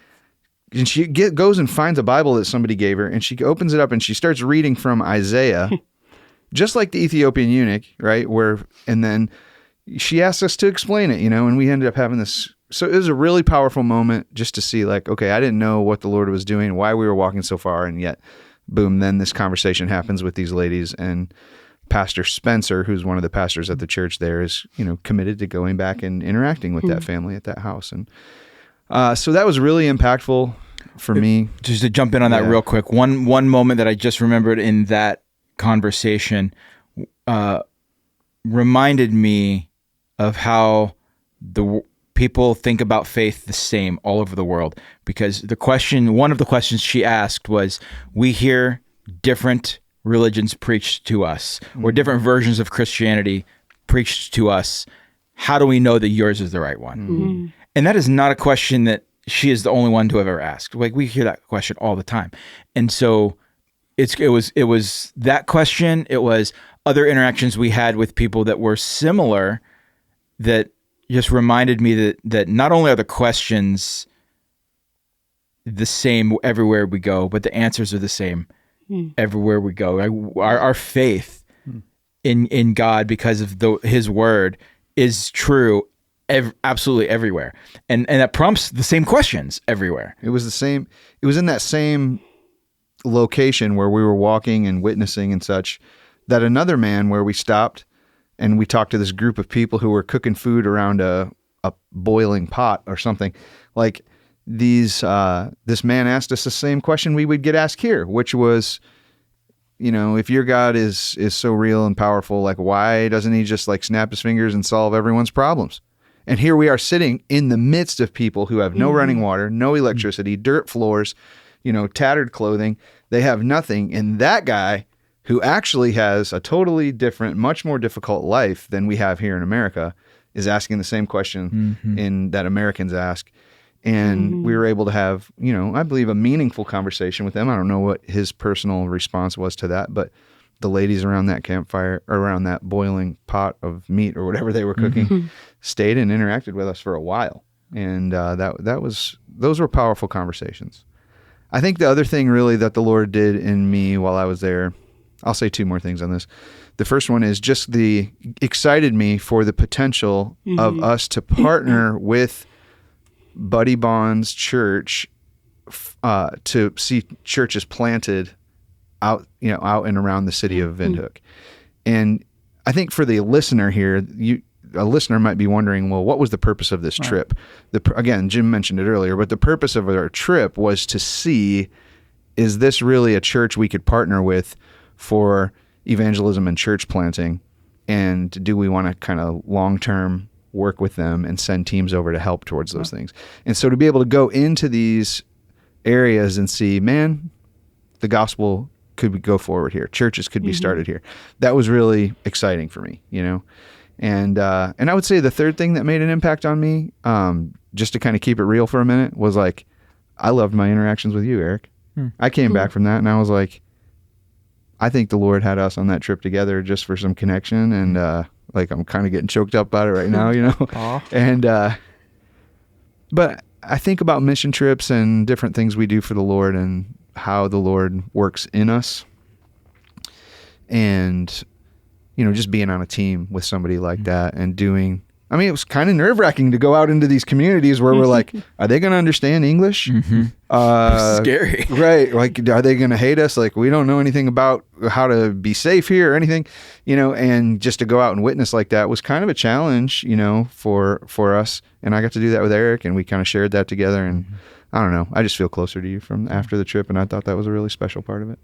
and she goes and finds a Bible that somebody gave her, and she opens it up and she starts reading from Isaiah. Just like the Ethiopian eunuch, right? And then she asked us to explain it, and we ended up having this. So it was a really powerful moment just to see, like, okay, I didn't know what the Lord was doing, why we were walking so far, and yet, boom, then this conversation happens with these ladies, and Pastor Spencer, who's one of the pastors at the church there, is, committed to going back and interacting with that family at that house. And so that was really impactful for me.
Just to jump in on that real quick, one moment that I just remembered in that conversation reminded me of how the people think about faith the same all over the world, because one of the questions she asked was, we hear different religions preached to us, or different versions of Christianity preached to us. How do we know that yours is the right one? And that is not a question that she is the only one to have ever asked. Like, we hear that question all the time. And so it was that question. It was other interactions we had with people that were similar, that just reminded me that not only are the questions the same everywhere we go, but the answers are the same everywhere we go. Our faith in God, because of His Word, is true absolutely everywhere, and that prompts the same questions everywhere.
It was the same. It was in that same location where we were walking and witnessing and such, that another man, where we stopped and we talked to this group of people who were cooking food around a boiling pot or something. Like, this man asked us the same question we would get asked here, which was, if your God is so real and powerful, like, why doesn't he just, like, snap his fingers and solve everyone's problems? And here we are sitting in the midst of people who have no running water, no electricity, dirt floors, tattered clothing. They have nothing. And that guy, who actually has a totally different, much more difficult life than we have here in America, is asking the same question that Americans ask. And we were able to have, I believe, a meaningful conversation with him. I don't know what his personal response was to that, but the ladies around that campfire, around that boiling pot of meat or whatever they were cooking, stayed and interacted with us for a while. And those were powerful conversations. I think the other thing really that the Lord did in me while I was there, I'll say 2 more things on this. The first one is just excited me for the potential of us to partner with Buddy Bond's church to see churches planted out and around the city of Windhoek. And I think for the listener here, a listener might be wondering, well, what was the purpose of this trip? Again, Jim mentioned it earlier, but the purpose of our trip was to see, is this really a church we could partner with for evangelism and church planting? And do we want to kind of long-term work with them and send teams over to help towards those things? And so to be able to go into these areas and see, man, the gospel could go forward here. Churches could be started here. That was really exciting for me, And I would say the third thing that made an impact on me, just to kind of keep it real for a minute, was like, I loved my interactions with you, Eric. I came back from that and I was like, I think the Lord had us on that trip together just for some connection. And like, I'm kind of getting choked up about it right now, you know? And, but I think about mission trips and different things we do for the Lord and how the Lord works in us. And, you know, just being on a team with somebody like that and doing, I mean, it was kind of nerve-wracking to go out into these communities where we're like, are they going to understand English?
Scary.
Right. Like, are they going to hate us? Like, we don't know anything about how to be safe here or anything, you know, and just to go out and witness like that was kind of a challenge, you know, for us. And I got to do that with Eric, and we kind of shared that together. And I don't know, I just feel closer to you from after the trip, and I thought that was a really special part of it.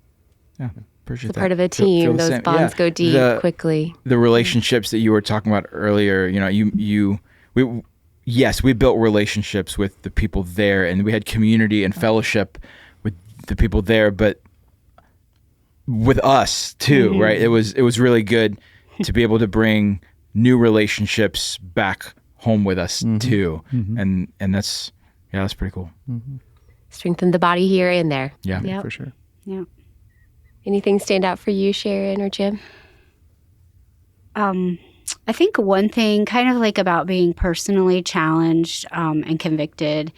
Yeah.
It's part of a team. Those bonds go deep quickly.
The relationships that you were talking about earlier, you know, we built relationships with the people there, and we had community and fellowship with the people there, but with us too, right? It was really good to be able to bring new relationships back home with us too, and that's pretty cool.
Strengthen the body here and there.
Yeah,
for sure.
Yeah.
Anything stand out for you, Sharon or Jim?
I think one thing kind of like about being personally challenged and convicted.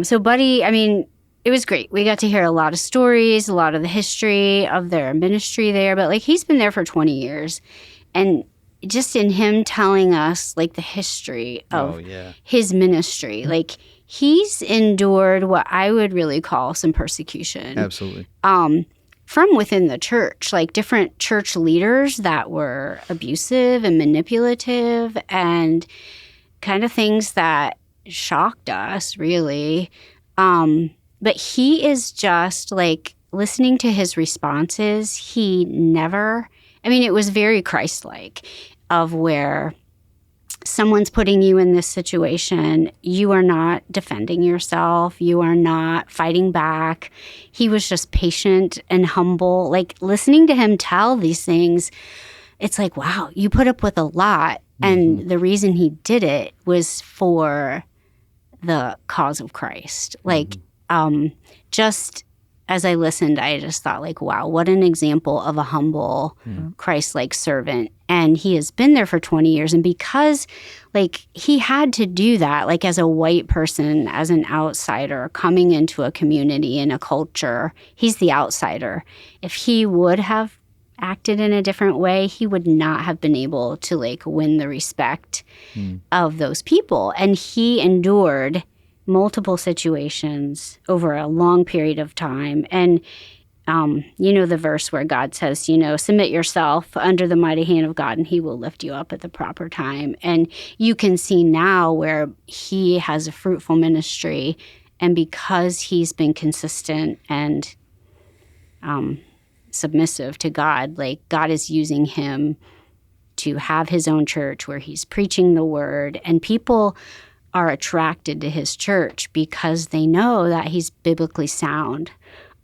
So Buddy, I mean, it was great. We got to hear a lot of stories, a lot of the history of their ministry there, but like he's been there for 20 years. And just in him telling us like the history of his ministry, like he's endured what I would really call some persecution.
Absolutely.
From within the church, like different church leaders that were abusive and manipulative and kind of things that shocked us, really. But he is just like listening to his responses. He never, I mean, it was very Christ-like of where someone's putting you in this situation, you are not defending yourself, you are not fighting back. He was just patient and humble. Like listening to him tell these things, it's like, wow, you put up with a lot. And the reason he did it was for the cause of Christ. Like, just as I listened, I just thought like, wow, what an example of a humble, Christ-like servant. And he has been there for 20 years. And because like he had to do that, like as a white person, as an outsider coming into a community and a culture, he's the outsider. If he would have acted in a different way, he would not have been able to like win the respect of those people. And he endured multiple situations over a long period of time. And you know the verse where God says, you know, submit yourself under the mighty hand of God and he will lift you up at the proper time. And you can see now where he has a fruitful ministry, and because he's been consistent and submissive to God, like God is using him to have his own church where he's preaching the word, and people are attracted to his church because they know that he's biblically sound.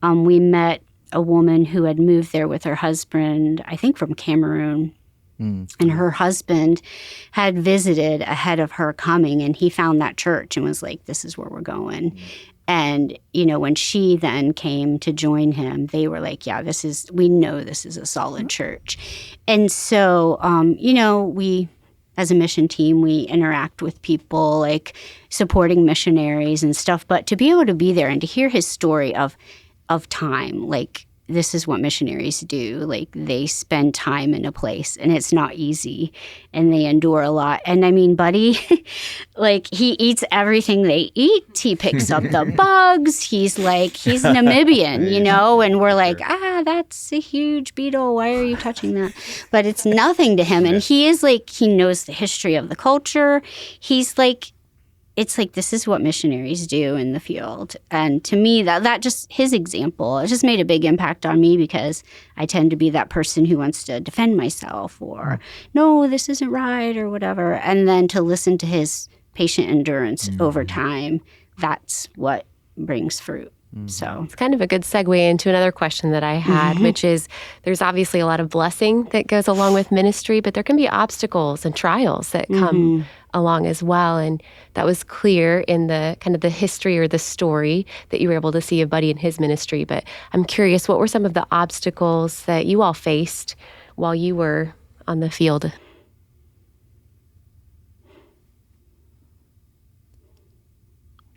We met a woman who had moved there with her husband, I think from Cameroon. And her husband had visited ahead of her coming, and he found that church and was like, this is where we're going. And, you know, when she then came to join him, they were like, yeah, we know this is a solid church. And so, you know, we, as a mission team, we interact with people, like supporting missionaries and stuff. But to be able to be there and to hear his story of time, like this is what missionaries do. Like they spend time in a place, and it's not easy, and they endure a lot. And I mean, Buddy, like he eats everything they eat. He picks up the bugs. He's Namibian, you know, and we're like, that's a huge beetle. Why are you touching that? But it's nothing to him. And he is like, he knows the history of the culture. He's like, it's like, this is what missionaries do in the field. And to me, that just, his example, it just made a big impact on me, because I tend to be that person who wants to defend myself or, no, this isn't right or whatever. And then to listen to his patient endurance over time, that's what brings fruit. So
it's kind of a good segue into another question that I had, which is there's obviously a lot of blessing that goes along with ministry, but there can be obstacles and trials that come along as well. And that was clear in the kind of the history or the story that you were able to see of Buddy and his ministry. But I'm curious, what were some of the obstacles that you all faced while you were on the field?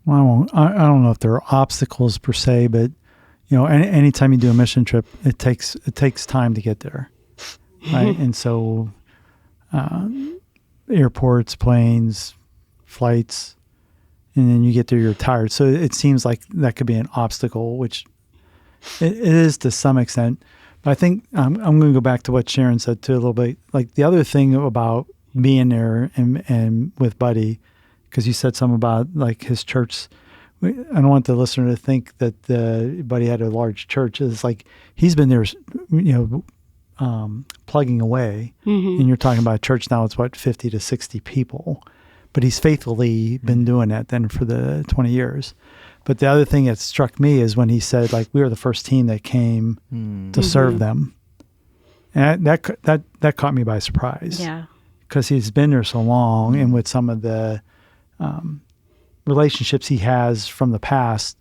Well, I don't know if there are obstacles per se, but anytime you do a mission trip, it takes time to get there, right? And so, airports, planes, flights, and then you get there, you're tired. So it seems like that could be an obstacle, which it is to some extent. But I think I'm going to go back to what Sharon said too a little bit. Like the other thing about being there and with Buddy, because you said something about like his church. I don't want the listener to think that Buddy had a large church. It's like he's been there, plugging away. Mm-hmm. And you're talking about a church now, it's 50 to 60 people. But he's faithfully been doing that then for the 20 years. But the other thing that struck me is when he said, like, we were the first team that came to serve them. And that caught me by surprise. Yeah. Because he's been there so long, and with some of the relationships he has from the past.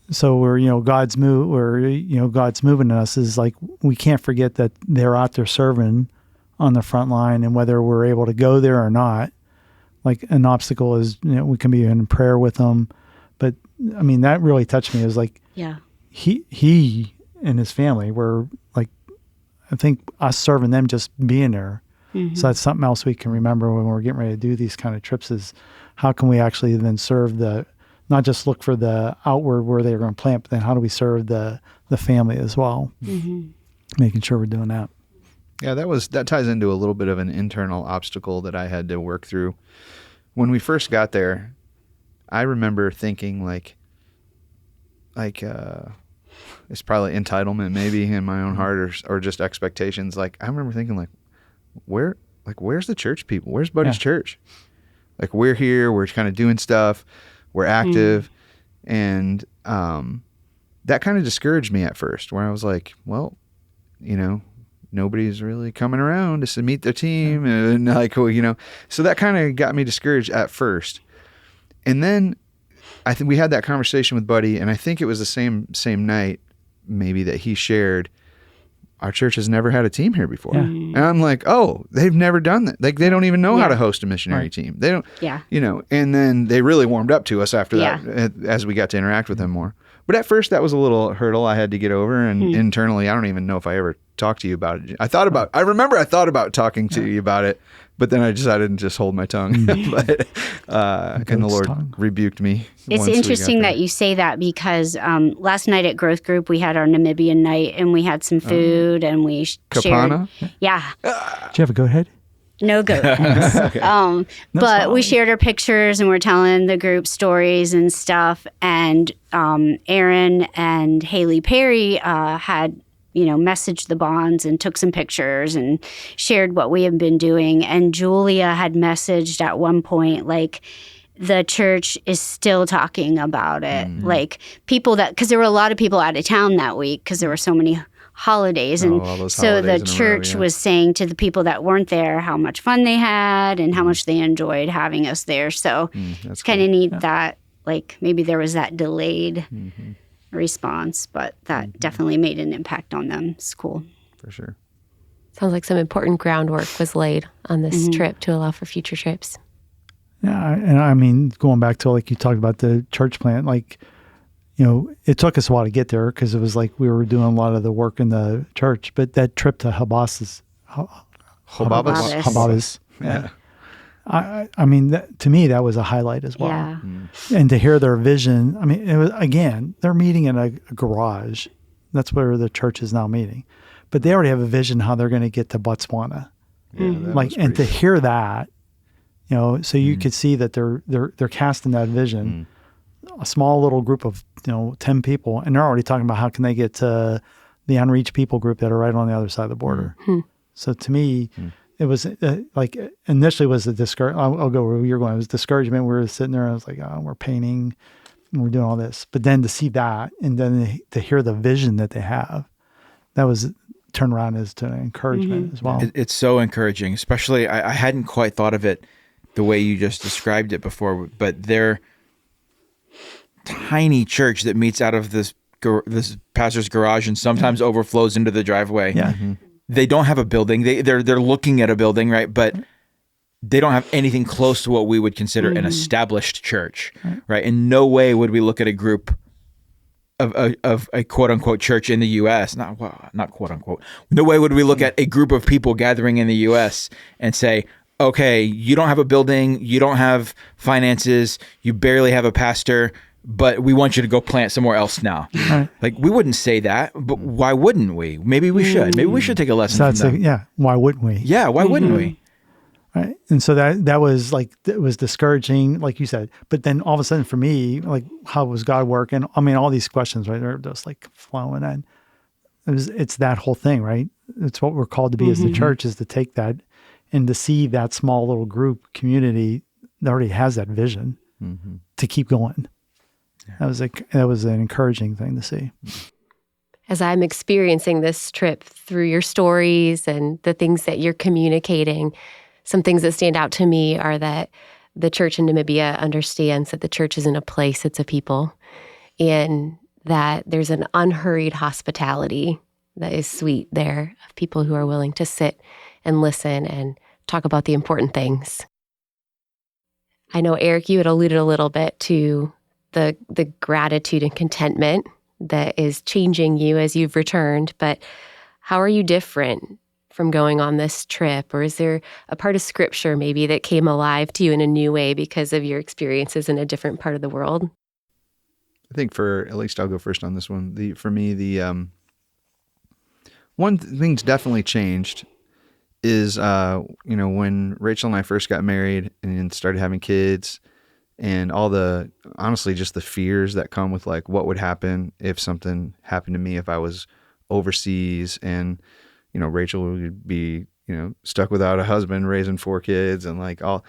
So God's moving in us is like, we can't forget that they're out there serving on the front line, and whether we're able to go there or not, like an obstacle is, we can be in prayer with them. But I mean, that really touched me. It was like, he and his family were like, I think us serving them, just being there. Mm-hmm. So that's something else we can remember when we're getting ready to do these kind of trips is how can we actually then serve not just look for the outward where they're going to plant, but then how do we serve the family as well? Mm-hmm. Making sure we're doing that.
Yeah, that ties into a little bit of an internal obstacle that I had to work through. When we first got there, I remember thinking like it's probably entitlement maybe in my own heart or just expectations. Like I remember thinking like, where's the church people? Where's Buddy's church? Like we're here, we're kind of doing stuff, we're active. And that kind of discouraged me at first, where I was like, well, nobody's really coming around to meet their team. And like, so that kind of got me discouraged at first. And then I think we had that conversation with Buddy, and I think it was the same night maybe that he shared, our church has never had a team here before. Yeah. And I'm like, oh, they've never done that. Like they don't even know how to host a missionary team. They don't, and then they really warmed up to us after that as we got to interact with them more. But at first that was a little hurdle I had to get over. And internally, I don't even know if I ever talked to you about it. I remember I thought about talking to you about it, but then I decided to just hold my tongue. But, and the Lord rebuked me.
It's interesting that you say that because last night at Growth Group, we had our Namibian night and we had some food and we
Kapana?
shared. Yeah.
Did you have a goat head?
No goat heads. Okay. But we shared our pictures and we're telling the group stories and stuff. And Aaron and Haley Perry had messaged the bonds and took some pictures and shared what we have been doing. And Julia had messaged at one point, like, the church is still talking about it. Mm-hmm. Like, people because there were a lot of people out of town that week because there were so many holidays. And so the church was saying to the people that weren't there how much fun they had and how much they enjoyed having us there. So it's kind of neat that, like, maybe there was that delayed response, but that definitely made an impact on them. It's cool.
For sure.
Sounds like some important groundwork was laid on this trip to allow for future trips.
Yeah, and I mean, going back to like you talked about the church plant, like, it took us a while to get there because it was like we were doing a lot of the work in the church. But that trip to Hababas.
Yeah.
I mean, to me, that was a highlight as well.
Yeah.
And to hear their vision, I mean, it was, again, they're meeting in a garage. That's where the church is now meeting. But they already have a vision how they're going to get to Botswana. Yeah, and to hear that, so you could see that they're casting that vision. A small little group of 10 people, and they're already talking about how can they get to the unreached people group that are right on the other side of the border. So to me, it was like initially was a discouragement. I'll go where you're going. It was discouragement. We were sitting there and I was like, oh, we're painting and we're doing all this. But then to see that and then to hear the vision that they have, that was turned around as to an encouragement as well.
It's so encouraging, especially I hadn't quite thought of it the way you just described it before, but they're tiny church that meets out of this pastor's garage and sometimes overflows into the driveway.
Yeah.
They don't have a building. They're looking at a building, right? But they don't have anything close to what we would consider an established church, right? In no way would we look at a group of a quote unquote church in the U.S. Not quote unquote. No way would we look at a group of people gathering in the U.S. and say, okay, you don't have a building, you don't have finances, you barely have a pastor, but we want you to go plant somewhere else now.
Right.
Like, we wouldn't say that, but why wouldn't we? Maybe we should. Maybe we should take a lesson from them.
Why wouldn't we?
Yeah, why wouldn't we?
Right. And so that was like, it was discouraging, like you said. But then all of a sudden for me, like, how was God working? I mean, all these questions, right, are just like flowing in. It's that whole thing, right? It's what we're called to be as the church, is to take that and to see that small little group community that already has that vision to keep going. Yeah. That was an encouraging thing to see.
As I'm experiencing this trip through your stories and the things that you're communicating, some things that stand out to me are that the church in Namibia understands that the church isn't a place, it's a people, and that there's an unhurried hospitality that is sweet there of people who are willing to sit and listen and talk about the important things. I know, Eric, you had alluded a little bit to the gratitude and contentment that is changing you as you've returned, but how are you different from going on this trip? Or is there a part of scripture maybe that came alive to you in a new way because of your experiences in a different part of the world?
I think at least I'll go first on this one. For me, one thing's definitely changed is, when Rachel and I first got married and started having kids, and honestly, just the fears that come with like what would happen if something happened to me if I was overseas, and, Rachel would be, stuck without a husband, raising 4 kids, and like all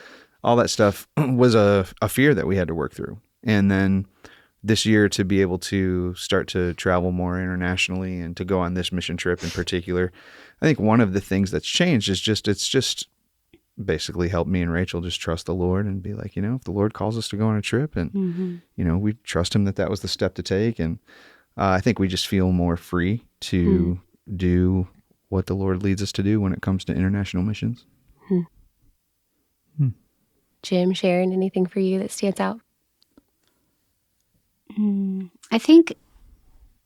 that stuff was a fear that we had to work through. And then this year to be able to start to travel more internationally and to go on this mission trip in particular, I think one of the things that's changed is it's just basically helped me and Rachel just trust the Lord and be like, if the Lord calls us to go on a trip, and, we trust him that was the step to take. And I think we just feel more free to do what the Lord leads us to do when it comes to international missions.
Jim, Sharon, anything for you that stands out?
I think,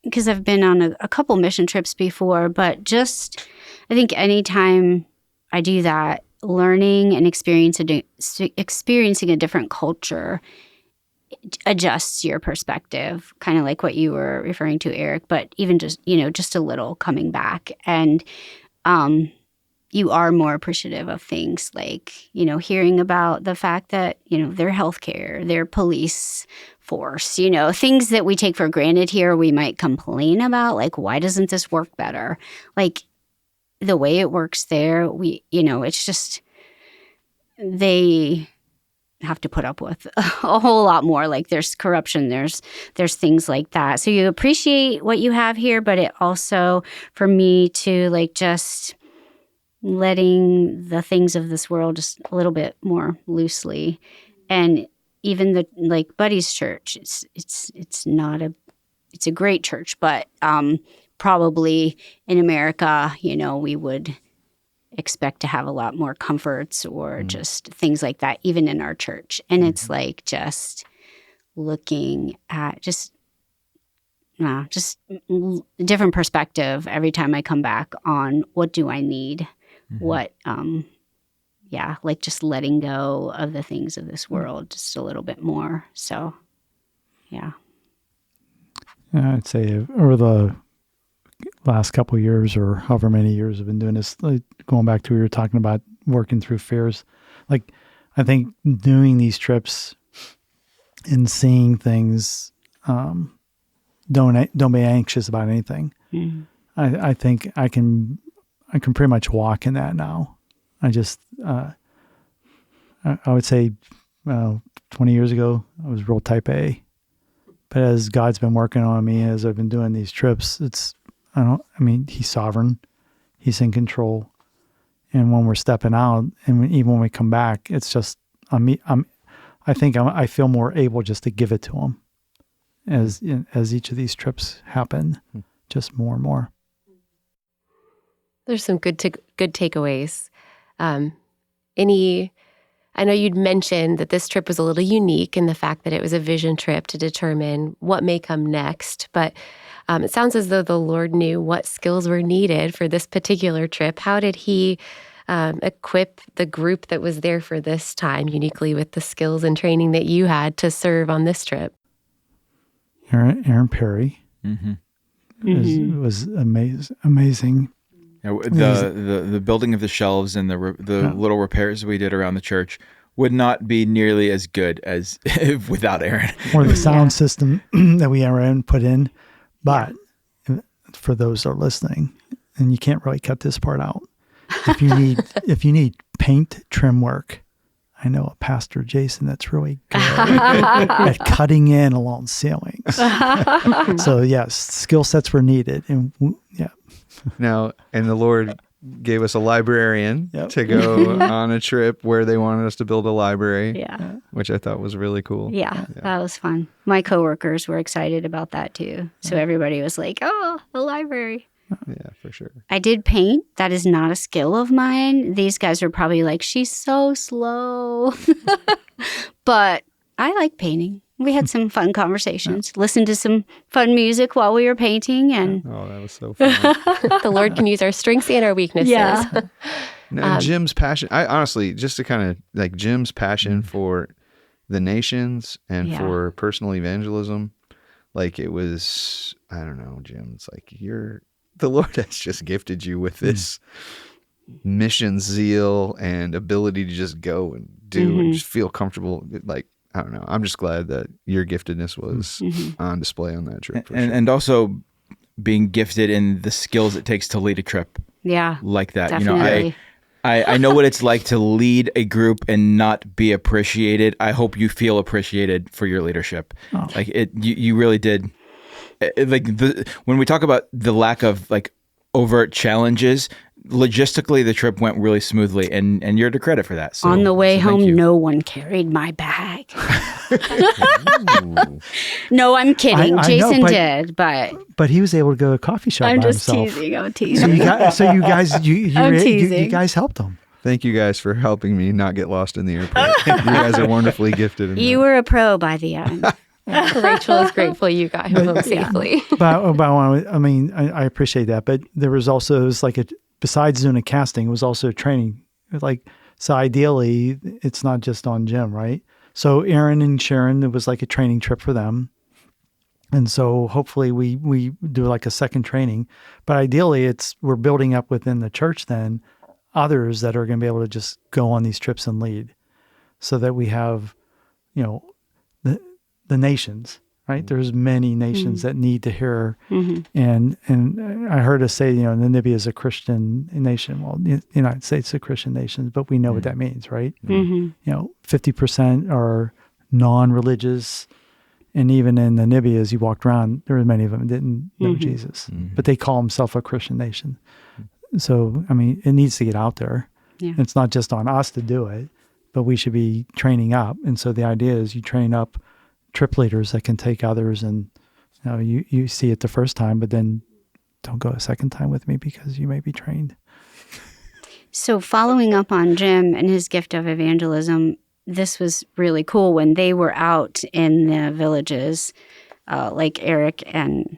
because I've been on a couple mission trips before, but I think anytime I do that, learning and experiencing a different culture adjusts your perspective, kind of like what you were referring to, Eric, but even just a little coming back. And you are more appreciative of things like, hearing about the fact that, their healthcare, their police force, things that we take for granted here, we might complain about, like, why doesn't this work better? Like, the way it works there, it's just, they have to put up with a whole lot more. Like, there's corruption, there's things like that. So you appreciate what you have here, but it also, for me, to like just letting the things of this world just a little bit more loosely. And even Buddy's church, it's a great church, but probably in America, we would expect to have a lot more comforts or just things like that, even in our church. And it's like just looking at just different perspective every time I come back on what do I need, what, like just letting go of the things of this world just a little bit more. So, yeah.
I'd say over the last couple of years, or however many years I've been doing this, like going back to what you were talking about, working through fears. Like, I think doing these trips and seeing things, don't be anxious about anything. I think I can pretty much walk in that now. I just, I would say 20 years ago, I was real type A. But as God's been working on me, as I've been doing these trips, He's sovereign. He's in control. And when we're stepping out, and even when we come back, it's just, I feel more able just to give it to them as each of these trips happen, just more and more.
There's some good takeaways. I know you'd mentioned that this trip was a little unique in the fact that it was a vision trip to determine what may come next, but it sounds as though the Lord knew what skills were needed for this particular trip. How did he equip the group that was there for this time uniquely with the skills and training that you had to serve on this trip?
Aaron Perry was amazing.
The building of the shelves and the little repairs we did around the church would not be nearly as good as without Aaron.
Or the sound system that we Aaron put in. But for those that are listening, and you can't really cut this part out, if you need paint trim work, I know a Pastor Jason that's really good at cutting in along ceilings. So yes, skill sets were needed, and
Now, and the Lord gave us a librarian to go on a trip where they wanted us to build a library, which I thought was really cool.
Yeah, that was fun. My coworkers were excited about that too. So everybody was like, oh, the library.
Yeah, for sure.
I did paint. That is not a skill of mine. These guys were probably like, she's so slow. But I like painting. We had some fun conversations, listened to some fun music while we were painting. And
oh, that was so fun.
The Lord can use our strengths and our weaknesses.
Yeah.
No, Jim's passion, I honestly, just to kind of like Jim's passion for the nations and for personal evangelism, like it was, I don't know, Jim, it's like the Lord has just gifted you with this mission zeal and ability to just go and do and just feel comfortable. Like, I don't know. I'm just glad that your giftedness was on display on that trip.
And also being gifted in the skills it takes to lead a trip.
Yeah.
Like that.
Definitely.
You know, I know what it's like to lead a group and not be appreciated. I hope you feel appreciated for your leadership. Oh. Like you really did. When we talk about the lack of like overt challenges, logistically the trip went really smoothly, and you're to credit for that. So,
on the way home, no one carried my bag. No, I'm kidding. Jason did,
but he was able to go to a coffee shop.
I'm
by
just
himself.
teasing. I'm teasing.
So you guys, you guys helped him.
Thank you guys for helping me not get lost in the airport. You guys are wonderfully gifted.
You were a pro by the end.
Rachel is grateful you got home safely.
I appreciate that. But there was also, besides doing a casting, it was also training. So ideally, it's not just on Jim, right? So Aaron and Sharon, it was like a training trip for them. And so hopefully we do like a second training. But ideally, we're building up within the church then others that are going to be able to just go on these trips and lead, so that we have, the nations, right? There's many nations that need to hear. And I heard us say, Namibia is a Christian nation. Well, the United States is a Christian nation, but we know what that means, right? 50% are non-religious. And even in Namibia, as you walked around, there were many of them that didn't know Jesus, but they call themselves a Christian nation. So, it needs to get out there. Yeah. It's not just on us to do it, but we should be training up. And so the idea is you train up trip leaders that can take others, and you see it the first time, but then don't go a second time with me because you may be trained.
So following up on Jim and his gift of evangelism, this was really cool when they were out in the villages, like Eric and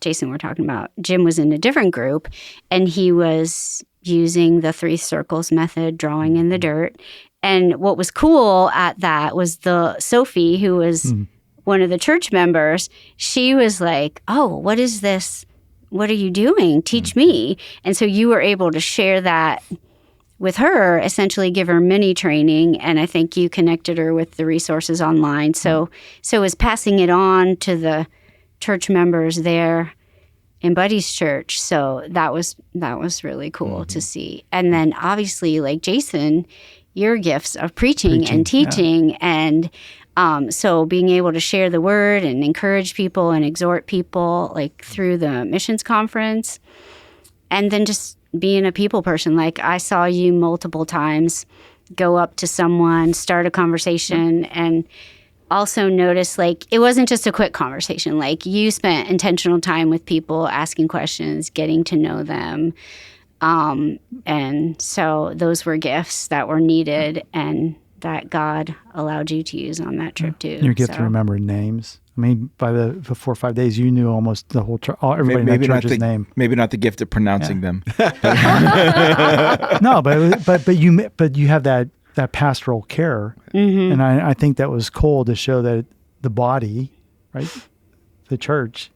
Jason were talking about. Jim was in a different group, and he was using the 3 circles method, drawing in the dirt. And what was cool at that was Sophie, who was one of the church members, she was like, oh, what is this? What are you doing? Teach me. And so you were able to share that with her, essentially give her mini training. And I think you connected her with the resources online. So it was passing it on to the church members there in Buddy's church. So that was really cool to see. And then obviously, like Jason, your gifts of preaching and teaching. And so being able to share the word and encourage people and exhort people like through the missions conference. And then just being a people person. Like I saw you multiple times go up to someone, start a conversation, and also notice, like, it wasn't just a quick conversation. Like, you spent intentional time with people, asking questions, getting to know them. And so those were gifts that were needed and that God allowed you to use on that trip too.
Your gift to remember names. I mean, by the 4 or 5 days, you knew almost the whole everybody in that church's name.
Maybe not the gift of pronouncing them.
No, but you have that pastoral care, and I think that was cool to show that the body, right, the church.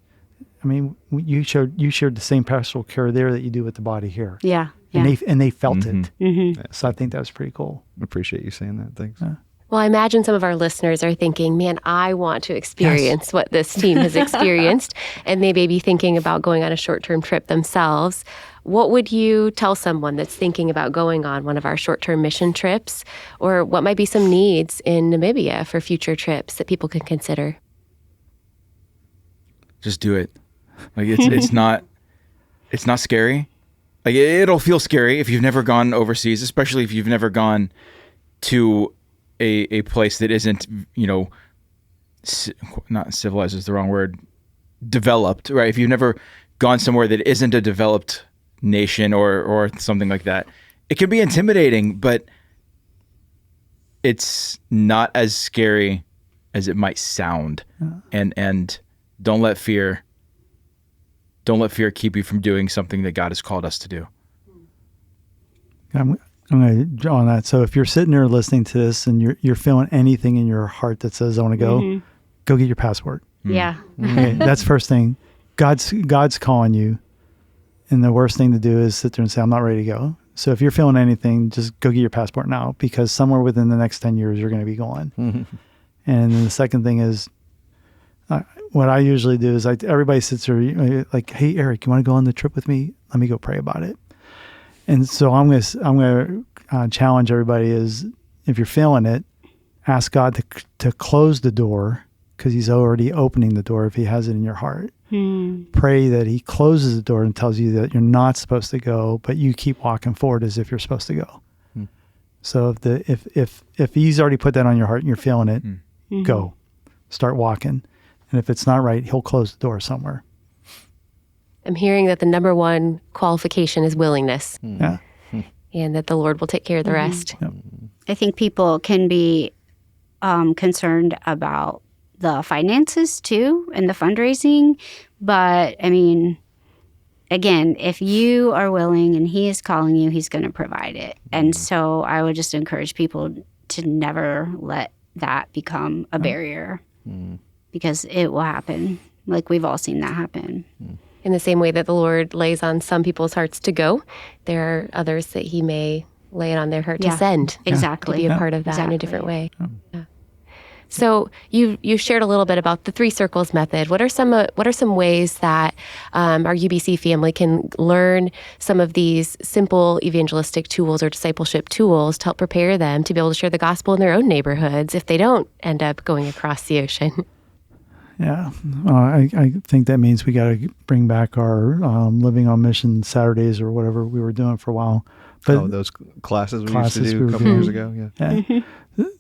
I mean, you shared the same pastoral care there that you do with the body here.
Yeah.
And they felt it.
Mm-hmm.
So I think that was pretty cool.
Appreciate you saying that. Thanks.
Well, I imagine some of our listeners are thinking, man, I want to experience what this team has experienced, and they may be thinking about going on a short-term trip themselves. What would you tell someone that's thinking about going on one of our short-term mission trips, or what might be some needs in Namibia for future trips that people can consider?
Just do it. Like, it's not scary. Like, it'll feel scary if you've never gone overseas, especially if you've never gone to a place that isn't, not civilized is the wrong word, developed, right? If you've never gone somewhere that isn't a developed nation or something like that, it can be intimidating, but it's not as scary as it might sound. And don't let fear keep you from doing something that God has called us to do.
I'm going to draw on that. So if you're sitting there listening to this and you're feeling anything in your heart that says, I want to go, go get your passport.
Yeah.
Okay, that's first thing. God's calling you. And the worst thing to do is sit there and say, I'm not ready to go. So if you're feeling anything, just go get your passport now, because somewhere within the next 10 years, you're going to be going. And then the second thing is, what I usually do is everybody sits there like, hey, Eric, you want to go on the trip with me? Let me go pray about it. And so I'm going to challenge everybody is, if you're feeling it, ask God to close the door, because he's already opening the door if he has it in your heart. Pray that he closes the door and tells you that you're not supposed to go, but you keep walking forward as if you're supposed to go. So if he's already put that on your heart and you're feeling it, go. Start walking. And if it's not right, he'll close the door somewhere.
I'm hearing that the number one qualification is willingness.
Yeah.
And that the Lord will take care of the rest.
Yep.
I think people can be concerned about the finances too and the fundraising. But I mean, again, if you are willing and he is calling you, he's going to provide it. And so I would just encourage people to never let that become a barrier, because it will happen. Like, we've all seen that happen.
In the same way that the Lord lays on some people's hearts to go, there are others that he may lay it on their heart to send.
Exactly.
To be a part of that in a different way. Yeah. So you shared a little bit about the 3 circles method. What are some ways that our UBC family can learn some of these simple evangelistic tools or discipleship tools to help prepare them to be able to share the gospel in their own neighborhoods if they don't end up going across the ocean?
Yeah, I think that means we got to bring back our living on mission Saturdays or whatever we were doing for a while. But
those classes we used to do a couple years ago.
Yeah.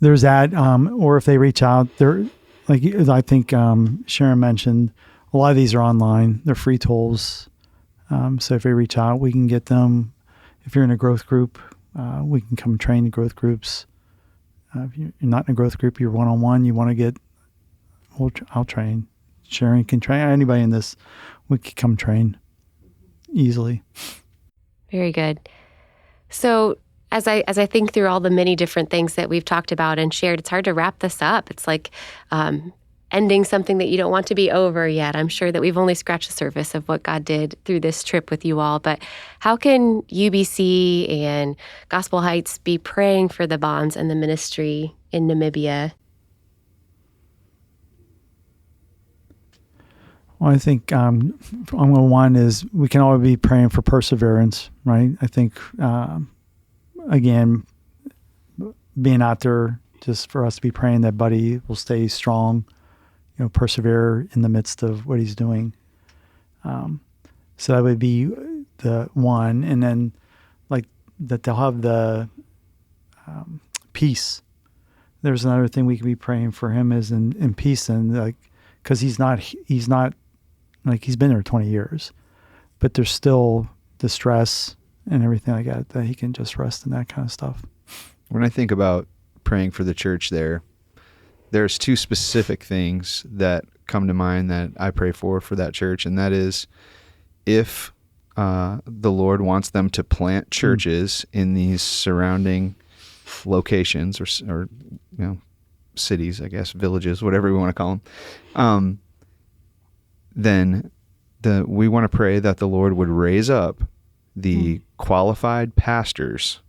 There's that, or if they reach out, they're like I think Sharon mentioned, a lot of these are online. They're free tools. So if they reach out, we can get them. If you're in a growth group, we can come train in growth groups. If you're not in a growth group, you're one-on-one. You want to get. I'll train. Sharon can train. Anybody in this, we can come train easily.
Very good. So as I think through all the many different things that we've talked about and shared, it's hard to wrap this up. It's like ending something that you don't want to be over yet. I'm sure that we've only scratched the surface of what God did through this trip with you all. But how can UBC and Gospel Heights be praying for the bonds and the ministry in Namibia?
Well, I think one is we can always be praying for perseverance, right? I think, again, being out there, just for us to be praying that Buddy will stay strong, persevere in the midst of what he's doing. So that would be the one. And then, like, that they'll have the There's another thing we could be praying for him is in peace, and like, because he's not like, he's been there 20 years, but there's still distress and everything like that he can just rest in that kind of stuff.
When I think about praying for the church there's two specific things that come to mind that I pray for that church, and that is if the Lord wants them to plant churches in these surrounding locations or cities, I guess, villages, whatever we want to call them, then we want to pray that the Lord would raise up the qualified pastors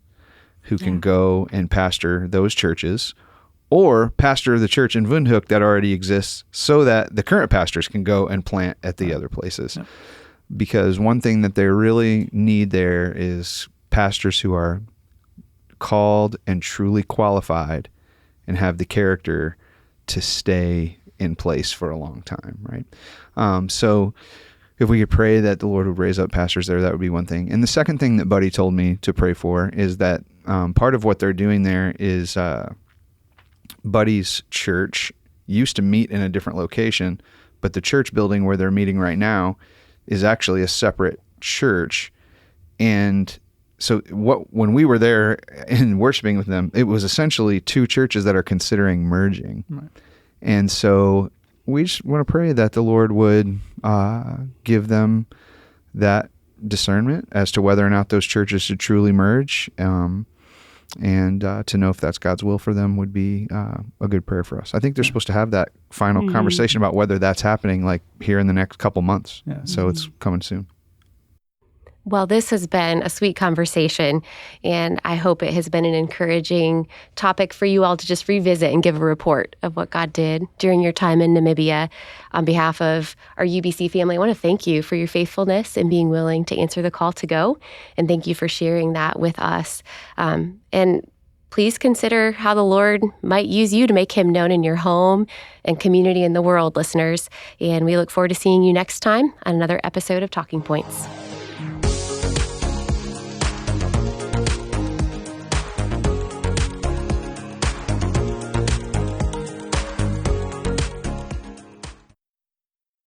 who can go and pastor those churches, or pastor the church in Windhoek that already exists, so that the current pastors can go and plant at the other places. Yeah. Because one thing that they really need there is pastors who are called and truly qualified and have the character to stay in place for a long time, right? So if we could pray that the Lord would raise up pastors there, that would be one thing. And the second thing that Buddy told me to pray for is that part of what they're doing there is Buddy's church used to meet in a different location, but the church building where they're meeting right now is actually a separate church. And so when we were there and worshiping with them, it was essentially two churches that are considering merging. Right. And so we just want to pray that the Lord would give them that discernment as to whether or not those churches should truly merge, and to know if that's God's will for them would be a good prayer for us. I think they're supposed to have that final conversation about whether that's happening like here in the next couple months. Yeah. So it's coming soon.
Well, this has been a sweet conversation, and I hope it has been an encouraging topic for you all to just revisit and give a report of what God did during your time in Namibia. On behalf of our UBC family, I want to thank you for your faithfulness and being willing to answer the call to go, and thank you for sharing that with us. And please consider how the Lord might use you to make him known in your home and community in the world, listeners. And we look forward to seeing you next time on another episode of Talking Points.